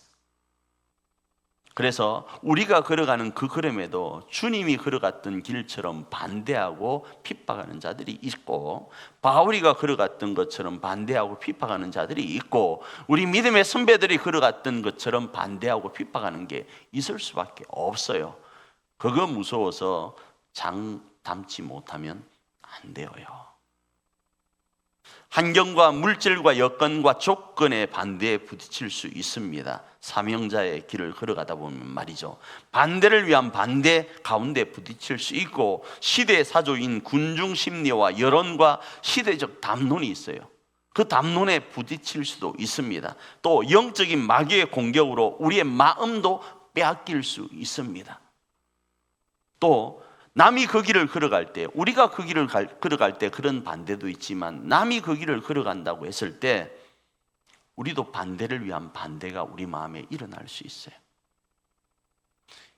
그래서 우리가 걸어가는 그 걸음에도 주님이 걸어갔던 길처럼 반대하고 핍박하는 자들이 있고, 바울이가 걸어갔던 것처럼 반대하고 핍박하는 자들이 있고, 우리 믿음의 선배들이 걸어갔던 것처럼 반대하고 핍박하는 게 있을 수밖에 없어요. 그거 무서워서 장 담지 못하면 안 돼요. 환경과 물질과 여건과 조건의 반대에 부딪힐 수 있습니다. 사명자의 길을 걸어가다 보면 말이죠, 반대를 위한 반대 가운데 부딪힐 수 있고, 시대의 사조인 군중 심리와 여론과 시대적 담론이 있어요. 그 담론에 부딪힐 수도 있습니다. 또 영적인 마귀의 공격으로 우리의 마음도 빼앗길 수 있습니다. 또 남이 그 길을 걸어갈 때, 우리가 그 길을 걸어갈 때 그런 반대도 있지만, 남이 그 길을 걸어간다고 했을 때 우리도 반대를 위한 반대가 우리 마음에 일어날 수 있어요.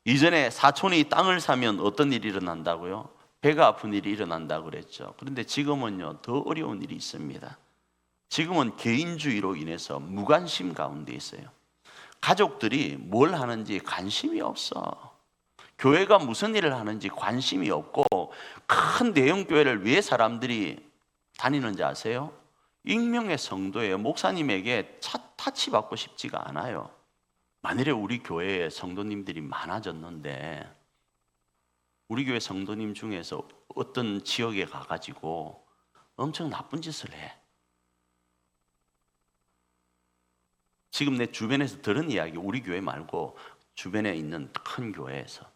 이전에 사촌이 땅을 사면 어떤 일이 일어난다고요? 배가 아픈 일이 일어난다고 그랬죠. 그런데 지금은요, 더 어려운 일이 있습니다. 지금은 개인주의로 인해서 무관심 가운데 있어요. 가족들이 뭘 하는지 관심이 없어. 교회가 무슨 일을 하는지 관심이 없고, 큰 대형 교회를 왜 사람들이 다니는지 아세요? 익명의 성도예요. 목사님에게 타치받고 싶지가 않아요. 만일에 우리 교회에 성도님들이 많아졌는데, 우리 교회 성도님 중에서 어떤 지역에 가가지고 엄청 나쁜 짓을 해. 지금 내 주변에서 들은 이야기, 우리 교회 말고 주변에 있는 큰 교회에서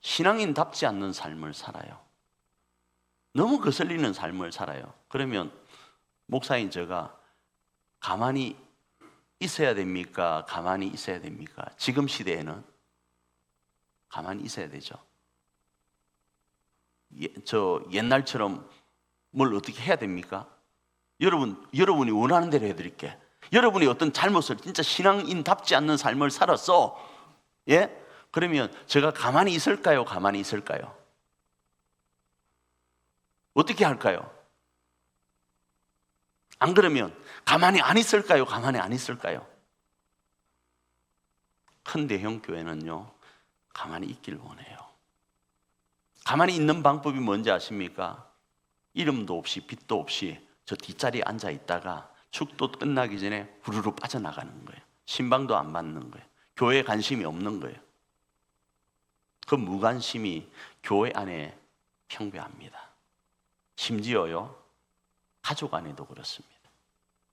신앙인답지 않는 삶을 살아요. 너무 거슬리는 삶을 살아요. 그러면 목사인 제가 가만히 있어야 됩니까? 가만히 있어야 됩니까? 지금 시대에는 가만히 있어야 되죠. 저 옛날처럼 뭘 어떻게 해야 됩니까? 여러분이 원하는 대로 해드릴게. 여러분이 어떤 잘못을, 진짜 신앙인답지 않는 삶을 살았어. 예? 그러면 제가 가만히 있을까요? 가만히 있을까요? 어떻게 할까요? 안 그러면 가만히 안 있을까요? 가만히 안 있을까요? 큰 대형 교회는요, 가만히 있길 원해요. 가만히 있는 방법이 뭔지 아십니까? 이름도 없이 빛도 없이 저 뒷자리에 앉아 있다가 축도 끝나기 전에 후루루 빠져나가는 거예요. 신방도 안 받는 거예요. 교회에 관심이 없는 거예요. 그 무관심이 교회 안에 평배합니다. 심지어요, 가족 안에도 그렇습니다.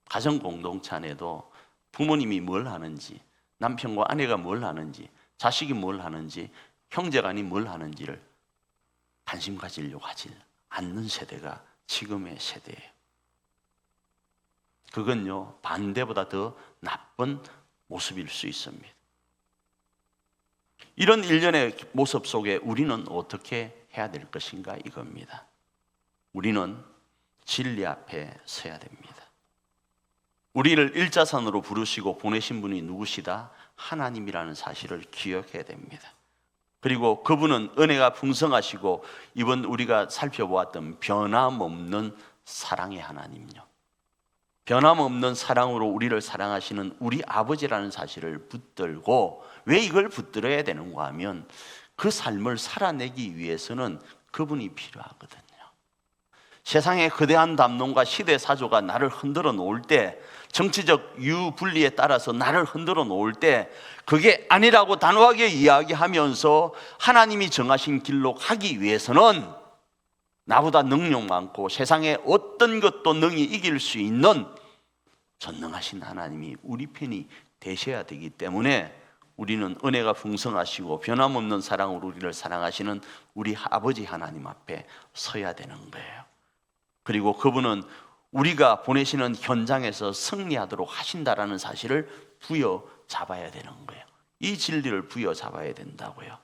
가정 공동체 안에도 부모님이 뭘 하는지, 남편과 아내가 뭘 하는지, 자식이 뭘 하는지, 형제간이 뭘 하는지를 관심 가지려고 하지 않는 세대가 지금의 세대예요. 그건요, 반대보다 더 나쁜 모습일 수 있습니다. 이런 일련의 모습 속에 우리는 어떻게 해야 될 것인가 이겁니다. 우리는 진리 앞에 서야 됩니다. 우리를 일자선으로 부르시고 보내신 분이 누구시다? 하나님이라는 사실을 기억해야 됩니다. 그리고 그분은 은혜가 풍성하시고 이번 우리가 살펴보았던 변함없는 사랑의 하나님요, 변함없는 사랑으로 우리를 사랑하시는 우리 아버지라는 사실을 붙들고, 왜 이걸 붙들어야 되는가 하면 그 삶을 살아내기 위해서는 그분이 필요하거든요. 세상의 거대한 담론과 시대사조가 나를 흔들어 놓을 때, 정치적 유분리에 따라서 나를 흔들어 놓을 때 그게 아니라고 단호하게 이야기하면서 하나님이 정하신 길로 가기 위해서는 나보다 능력 많고 세상의 어떤 것도 능히 이길 수 있는 전능하신 하나님이 우리 편이 되셔야 되기 때문에 우리는 은혜가 풍성하시고 변함없는 사랑으로 우리를 사랑하시는 우리 아버지 하나님 앞에 서야 되는 거예요. 그리고 그분은 우리가 보내시는 현장에서 승리하도록 하신다라는 사실을 부여잡아야 되는 거예요. 이 진리를 부여잡아야 된다고요.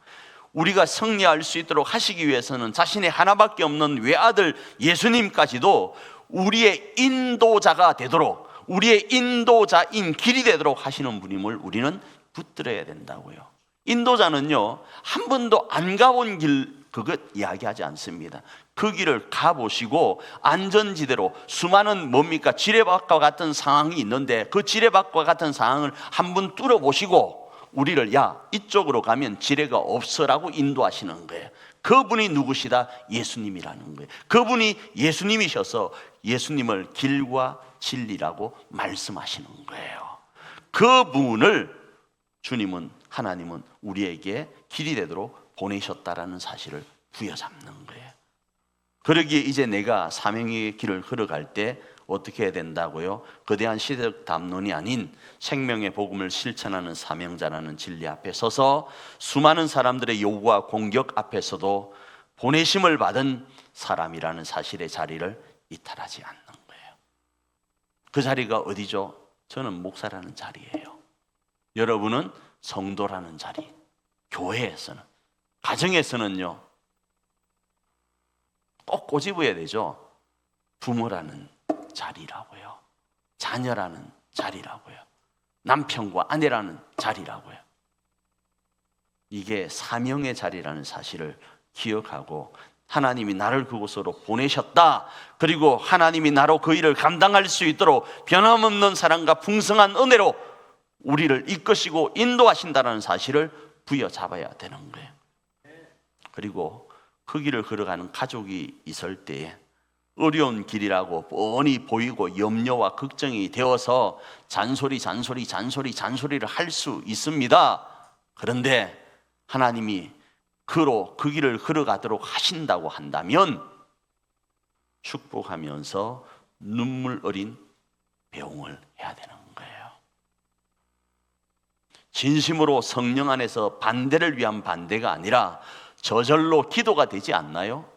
우리가 승리할 수 있도록 하시기 위해서는 자신의 하나밖에 없는 외아들 예수님까지도 우리의 인도자가 되도록, 우리의 인도자인 길이 되도록 하시는 분임을 우리는 붙들어야 된다고요. 인도자는요, 한 번도 안 가본 길, 그것 이야기하지 않습니다. 그 길을 가보시고 안전지대로, 수많은 뭡니까, 지뢰밭과 같은 상황이 있는데 그 지뢰밭과 같은 상황을 한번 뚫어보시고 우리를, 야, 이쪽으로 가면 지뢰가 없어라고 인도하시는 거예요. 그분이 누구시다? 예수님이라는 거예요. 그분이 예수님이셔서 예수님을 길과 진리라고 말씀하시는 거예요. 그분을 주님은, 하나님은 우리에게 길이 되도록 보내셨다라는 사실을 부여잡는 거예요. 그러기에 이제 내가 사명의 길을 걸어갈 때 어떻게 해야 된다고요? 거대한 시대적 담론이 아닌 생명의 복음을 실천하는 사명자라는 진리 앞에 서서 수많은 사람들의 요구와 공격 앞에서도 보내심을 받은 사람이라는 사실의 자리를 이탈하지 않는 거예요. 그 자리가 어디죠? 저는 목사라는 자리예요. 여러분은 성도라는 자리, 교회에서는, 가정에서는요, 꼭 꼬집어야 되죠. 부모라는 자리라고요, 자녀라는 자리라고요, 남편과 아내라는 자리라고요. 이게 사명의 자리라는 사실을 기억하고 하나님이 나를 그곳으로 보내셨다, 그리고 하나님이 나로 그 일을 감당할 수 있도록 변함없는 사랑과 풍성한 은혜로 우리를 이끄시고 인도하신다는 사실을 부여잡아야 되는 거예요. 그리고 그 길을 걸어가는 가족이 있을 때에 어려운 길이라고 뻔히 보이고 염려와 걱정이 되어서 잔소리를 할 수 있습니다. 그런데 하나님이 그 길을 걸어가도록 하신다고 한다면 축복하면서 눈물 어린 배웅을 해야 되는 거예요. 진심으로 성령 안에서 반대를 위한 반대가 아니라 저절로 기도가 되지 않나요?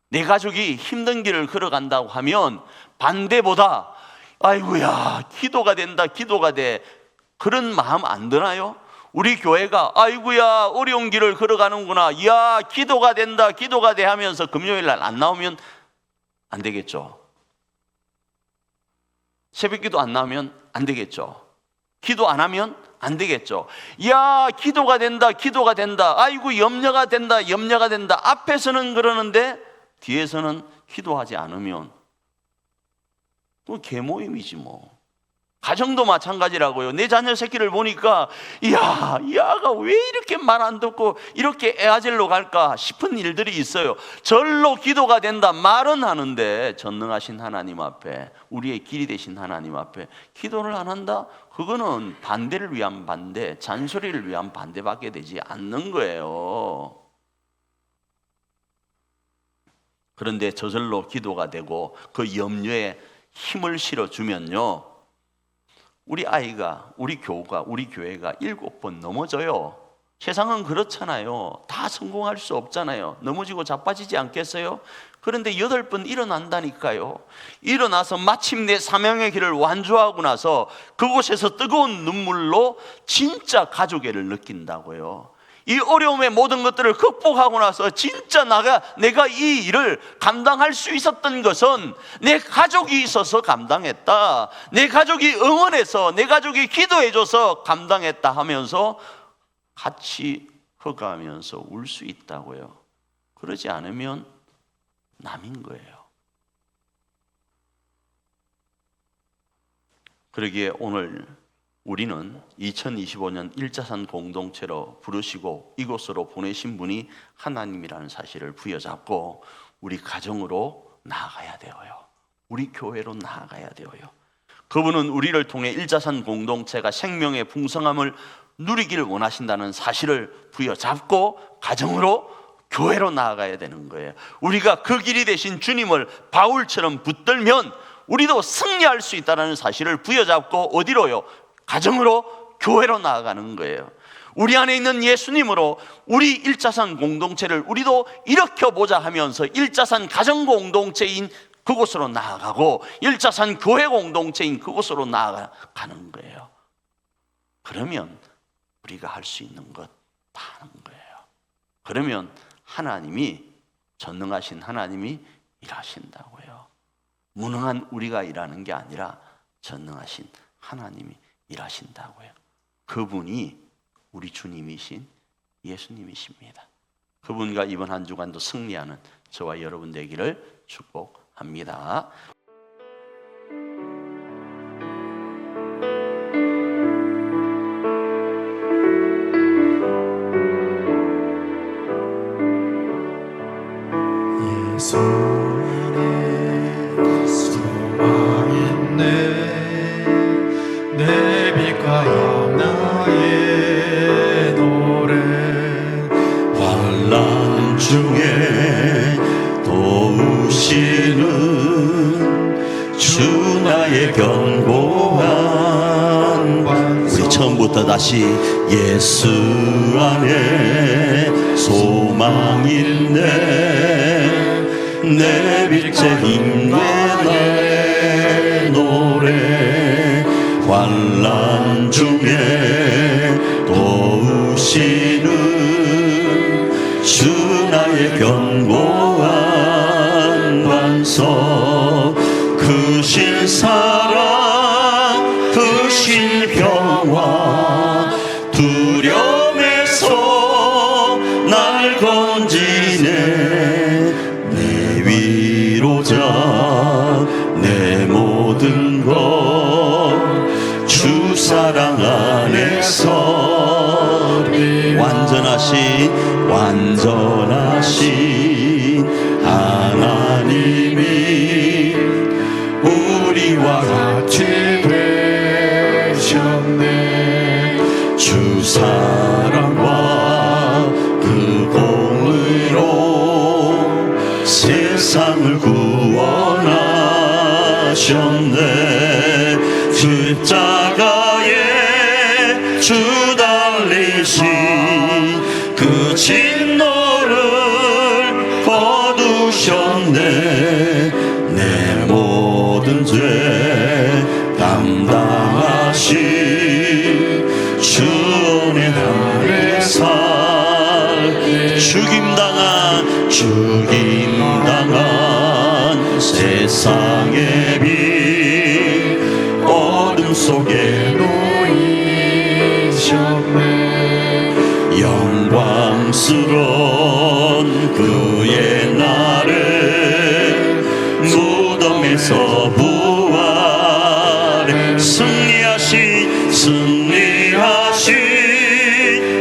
내 가족이 힘든 길을 걸어간다고 하면 반대보다 아이고야 기도가 된다, 기도가 돼, 그런 마음 안 드나요? 우리 교회가 아이고야 어려운 길을 걸어가는구나, 야 기도가 된다, 기도가 돼 하면서 금요일 날 안 나오면 안 되겠죠. 새벽기도 안 나오면 안 되겠죠. 기도 안 하면 안 되겠죠. 야 기도가 된다, 기도가 된다, 아이고 염려가 된다, 염려가 된다, 앞에서는 그러는데 뒤에서는 기도하지 않으면 또 개모임이지 뭐. 가정도 마찬가지라고요. 내 자녀 새끼를 보니까 이야 이 아가 왜 이렇게 말 안 듣고 이렇게 애아젤로 갈까 싶은 일들이 있어요. 절로 기도가 된다 말은 하는데 전능하신 하나님 앞에, 우리의 길이 되신 하나님 앞에 기도를 안 한다? 그거는 반대를 위한 반대, 잔소리를 위한 반대밖에 되지 않는 거예요. 그런데 저절로 기도가 되고 그 염려에 힘을 실어주면요, 우리 아이가, 우리 교우가, 우리 교회가 7번 넘어져요. 세상은 그렇잖아요. 다 성공할 수 없잖아요. 넘어지고 자빠지지 않겠어요? 그런데 8번 일어난다니까요. 일어나서 마침내 사명의 길을 완주하고 나서 그곳에서 뜨거운 눈물로 진짜 가족애를 느낀다고요. 이 어려움의 모든 것들을 극복하고 나서 진짜 내가 이 일을 감당할 수 있었던 것은 내 가족이 있어서 감당했다, 내 가족이 응원해서, 내 가족이 기도해줘서 감당했다 하면서 같이 허가하면서 울 수 있다고요. 그러지 않으면 남인 거예요. 그러기에 오늘 우리는 2025년 일자산 공동체로 부르시고 이곳으로 보내신 분이 하나님이라는 사실을 부여잡고 우리 가정으로 나아가야 되어요. 우리 교회로 나아가야 되어요. 그분은 우리를 통해 일자산 공동체가 생명의 풍성함을 누리기를 원하신다는 사실을 부여잡고 가정으로, 교회로 나아가야 되는 거예요. 우리가 그 길이 되신 주님을 바울처럼 붙들면 우리도 승리할 수 있다는 사실을 부여잡고 어디로요? 가정으로, 교회로 나아가는 거예요. 우리 안에 있는 예수님으로 우리 일자산 공동체를 우리도 일으켜보자 하면서 일자산 가정 공동체인 그곳으로 나아가고 일자산 교회 공동체인 그곳으로 나아가는 거예요. 그러면 우리가 할 수 있는 것 다 하는 거예요. 그러면 하나님이, 전능하신 하나님이 일하신다고요. 무능한 우리가 일하는 게 아니라 전능하신 하나님이 일하신다고요. 그분이 우리 주님이신 예수님이십니다. 그분과 이번 한 주간도 승리하는 저와 여러분 되기를 축복합니다. 예수님의 소망 있네, 내 빛과 나의 노래, 환난 중에 도우시는 주 나의 견고한 방. 우리 처음부터 다시 예수 안에 소망 있네, 내 빛의 힘과 나의 노래, 환난 중에 도우시는 주 나의 견고한 반석, 크신 사랑, 크신 평화, 두려움에서 날 건지네, 내 위로자, 내 모든 것 주 사랑 안에서 완전하신 하나님이 우리와 같이 되셨네. 주 사랑과 그 공의로 세상을 구원 오셨네. 십자가에 주 달리신 그 진노를 거두셨네. 내 모든 죄 담당하신 주의 나의 살, 죽임당한 세상의 빛, 어둠 속에 놓이셨네. 영광스러운 그의 날을 무덤에서 부활해 승리하신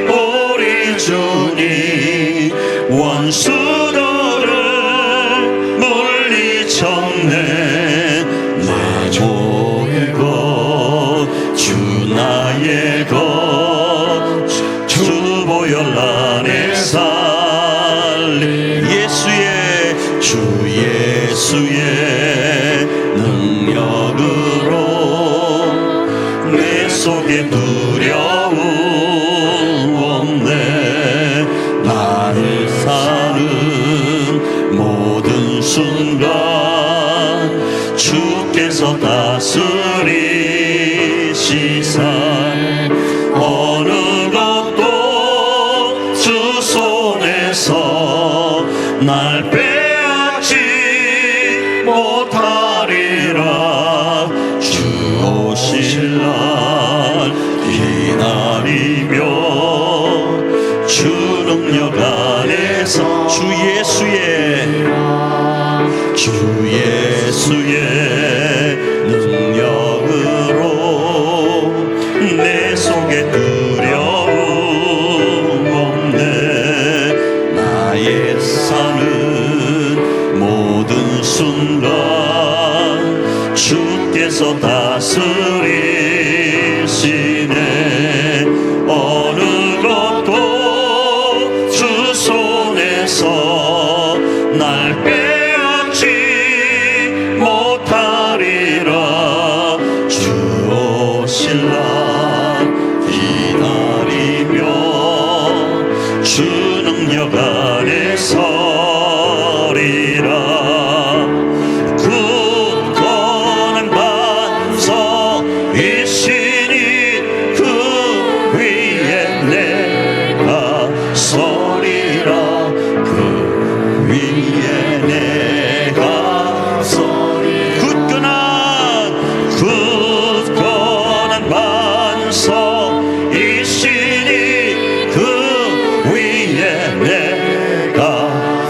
우리 주님, 원수들을 물리쳤네. 내 주의 것, 주 나의 것, 주 보혈 안에 살리. 주 예수의 능력으로 내 속에 두려움 없네. 나를 사는 모든 순간 주께서 다스리시사 어느 것도 주 손에서 날 빼앗지 못하리라. 주 오실 날 기다리며 주 능력 안에서 주 예수의 능력으로 내 속에 두려움 없네. 나의 사는 모든 순간 주께서 다스리시네. 어느 것도 주 손에서 날 빼앗지 못하리라. 주 오실 날 기다리며 주 능력 안에 서리라. 굳건한 반석이시니 그 위에 내가 서리라. 그 위에 내가 서리라. 굳건한 반석이시니 그 위에 내가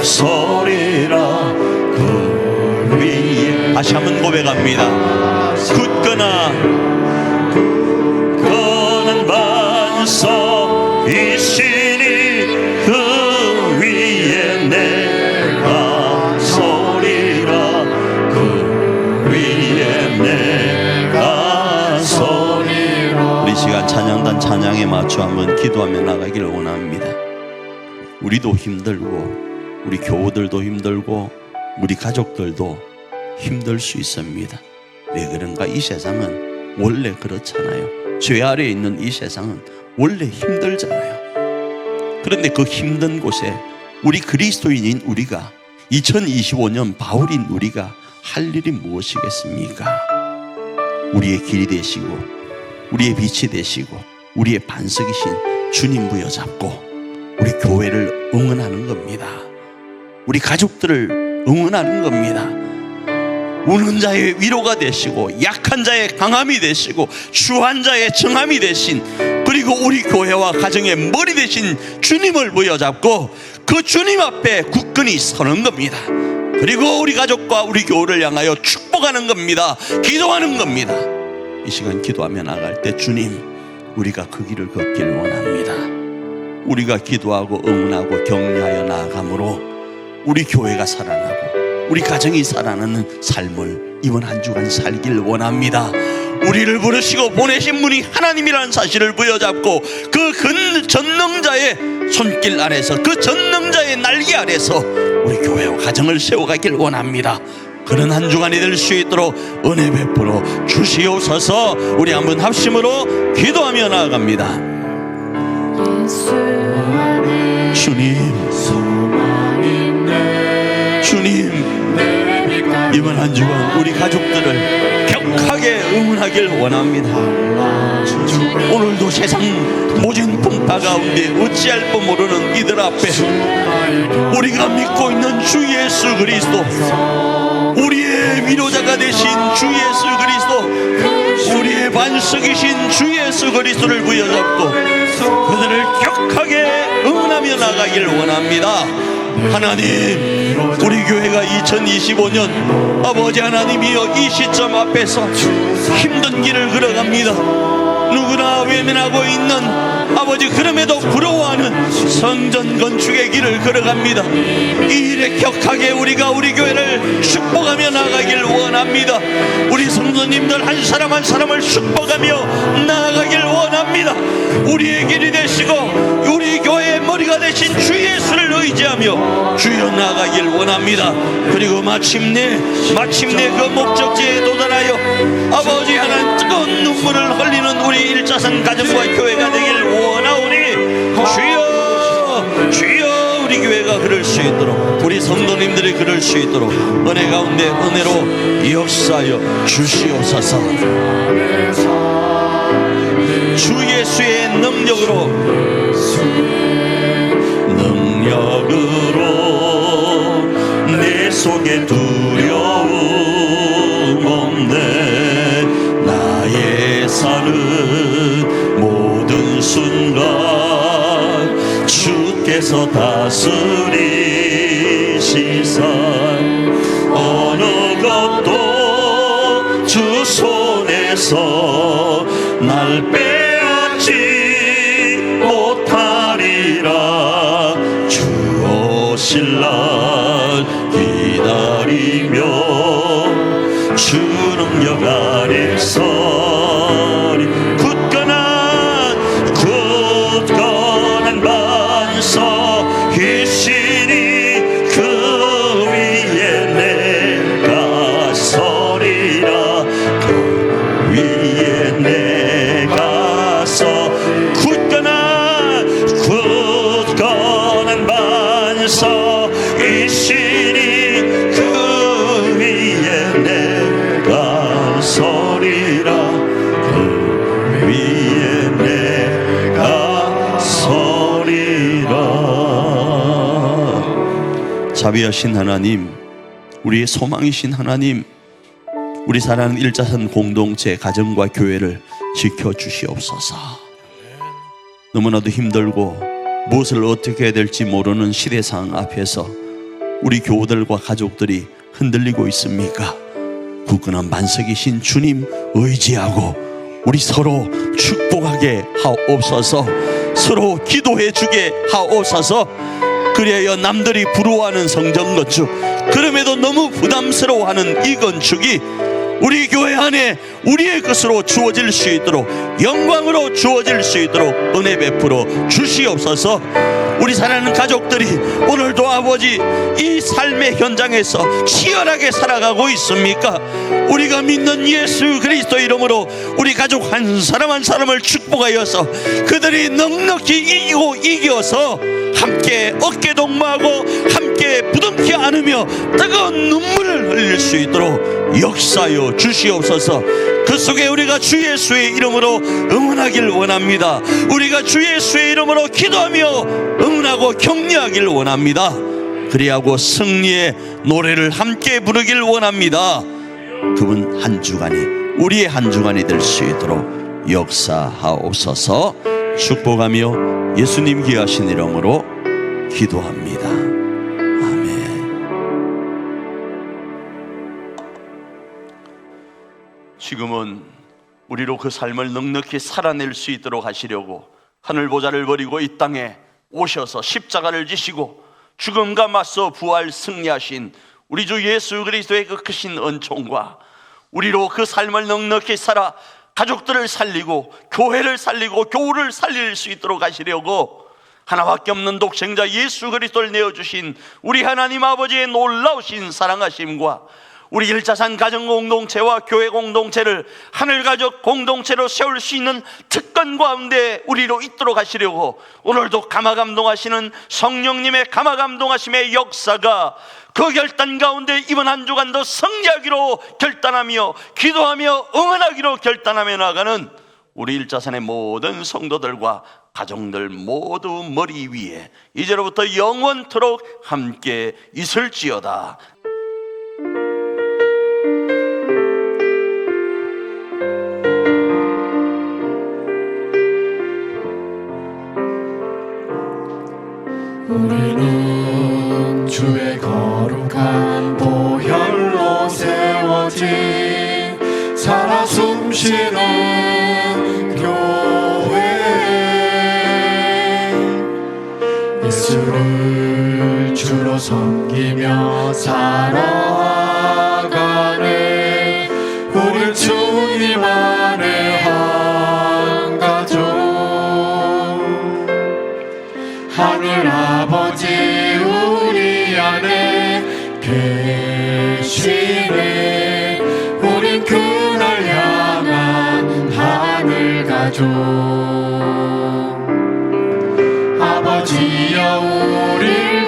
서리라. 그 위에. 다시 한번 고백합니다. 굳건한 반석이시니 그 위에 내가 서리라. 그 위에 내가 서리라. 우리 시간 찬양단 찬양에 맞춰 한번 기도하며 나가기를 원합니다. 우리도 힘들고 우리 교우들도 힘들고 우리 가족들도 힘들 수 있습니다. 왜 그런가? 이 세상은 원래 그렇잖아요. 죄 아래에 있는 이 세상은 원래 힘들잖아요. 그런데 그 힘든 곳에 우리 그리스도인인 우리가, 2025년 바울인 우리가 할 일이 무엇이겠습니까? 우리의 길이 되시고 우리의 빛이 되시고 우리의 반석이신 주님 부여잡고 우리 교회를 응원하는 겁니다. 우리 가족들을 응원하는 겁니다. 우는 자의 위로가 되시고 약한 자의 강함이 되시고 추한 자의 정함이 되신, 그리고 우리 교회와 가정의 머리 되신 주님을 부여잡고 그 주님 앞에 굳건히 서는 겁니다. 그리고 우리 가족과 우리 교회를 향하여 축복하는 겁니다. 기도하는 겁니다. 이 시간 기도하며 나갈 때 주님, 우리가 그 길을 걷기를 원합니다. 우리가 기도하고 응원하고 격려하여 나아감으로 우리 교회가 살아나고 우리 가정이 살아나는 삶을 이번 한 주간 살길 원합니다. 우리를 부르시고 보내신 분이 하나님이라는 사실을 부여잡고 그 전능자의 손길 아래서, 그 전능자의 날개 아래서 우리 교회와 가정을 세워가길 원합니다. 그런 한 주간이 될 수 있도록 은혜 베풀어 주시옵소서. 우리 한번 합심으로 기도하며 나아갑니다. 주님, 이번 한 주간 우리 가족들을 격하게 응원하길 원합니다. 오늘도 세상 모진 풍파 가운데 어찌할 바 모르는 이들 앞에 우리가 믿고 있는 주 예수 그리스도, 우리의 위로자가 되신 주 예수 그리스도, 우리의 반석이신 주 예수 그리스도를 부여잡고 그들을 격하게 응원하며 나가길 원합니다. 하나님, 우리 교회가 2025년 아버지 하나님이여 이 시점 앞에서 힘든 길을 걸어갑니다. 누구나 외면하고 있는 아버지, 그럼에도 부러워하는 성전 건축의 길을 걸어갑니다. 이 일에 격하게 우리가 우리 교회를 축복하며 나가길 원합니다. 우리 성도님들 한 사람 한 사람을 축복하며 나아가길 원합니다. 우리의 길이 되시고 우리 교회의 머리가 되신 주 예수를 의지하며 주여 나아가길 원합니다. 그리고 마침내 그 목적지에 도달하여 아버지 하나님 뜨거운 눈물을 흘리는 우리 일자선 가정과 교회가 되길 원하오니 주여 우리 교회가 그럴 수 있도록, 우리 성도님들이 그럴 수 있도록 은혜 가운데 은혜로 역사하여 주시옵소서. 주 예수의 능력으로 내 속에 두려움 없네. 나의 사는 모든 순간 주께서 다스리시사 어느 것도 주 손에서 날 빼앗지 못하리라. 주 오실 날 기다리며 주 능력 아래 서리 굳건한 반석이시니 그 위에 내가 서리라. 그 위에 내가 서 굳건한 반석이시니 그 위에 내가 서리라. 그 위에 내가 서리라. 자비하신 하나님, 우리의 소망이신 하나님, 우리 사랑하는 일자선 공동체 가정과 교회를 지켜주시옵소서. 너무나도 힘들고 무엇을 어떻게 해야 될지 모르는 시대상 앞에서 우리 교우들과 가족들이 흔들리고 있습니까? 굳건한 반석이신 주님 의지하고 우리 서로 축복하게 하옵소서. 서로 기도해 주게 하옵소서. 그래야 남들이 부러워하는 성전 건축, 그럼에도 너무 부담스러워하는 이 건축이 우리 교회 안에 우리의 것으로 주어질 수 있도록, 영광으로 주어질 수 있도록 은혜 베풀어 주시옵소서. 우리 사랑하는 가족들이 오늘도 아버지 이 삶의 현장에서 치열하게 살아가고 있습니까? 우리가 믿는 예수 그리스도 이름으로 우리 가족 한 사람 한 사람을 축복하여서 그들이 넉넉히 이겨서 함께 어깨 동무하고 함께 부둥켜 안으며 뜨거운 눈물을 흘릴 수 있도록 역사하여 주시옵소서. 그 속에 우리가 주 예수의 이름으로 응원하길 원합니다. 우리가 주 예수의 이름으로 기도하며 응원하고 격려하길 원합니다. 그리하고 승리의 노래를 함께 부르길 원합니다. 그분 한 주간이 우리의 한 주간이 될 수 있도록 역사하옵소서. 축복하며 예수님 귀하신 이름으로 기도합니다. 아멘. 지금은 우리로 그 삶을 넉넉히 살아낼 수 있도록 하시려고 하늘 보좌를 버리고 이 땅에 오셔서 십자가를 지시고 죽음과 맞서 부활 승리하신 우리 주 예수 그리스도의 그 크신 은총과 우리로 그 삶을 넉넉히 살아 가족들을 살리고 교회를 살리고 교우를 살릴 수 있도록 하시려고 하나밖에 없는 독생자 예수 그리스도를 내어주신 우리 하나님 아버지의 놀라우신 사랑하심과 우리 일자산 가정공동체와 교회 공동체를 하늘가족 공동체로 세울 수 있는 특권 가운데 우리로 있도록 하시려고 오늘도 감화감동하시는 성령님의 감화감동하심의 역사가 그 결단 가운데 이번 한 주간도 승리하기로 결단하며 기도하며 응원하기로 결단하며 나가는 우리 일자산의 모든 성도들과 가정들 모두 머리 위에 이제로부터 영원토록 함께 있을지어다. 우리는 주의 거룩한 보혈로 세워진 살아 숨쉬는 교회, 예수를 주로 섬기며 살아가네. 우리 주님 안에 한 가족, 하늘 아버지 우리 안에 계시네. 우린 그날 향한 하늘 가족. 아버지여 우릴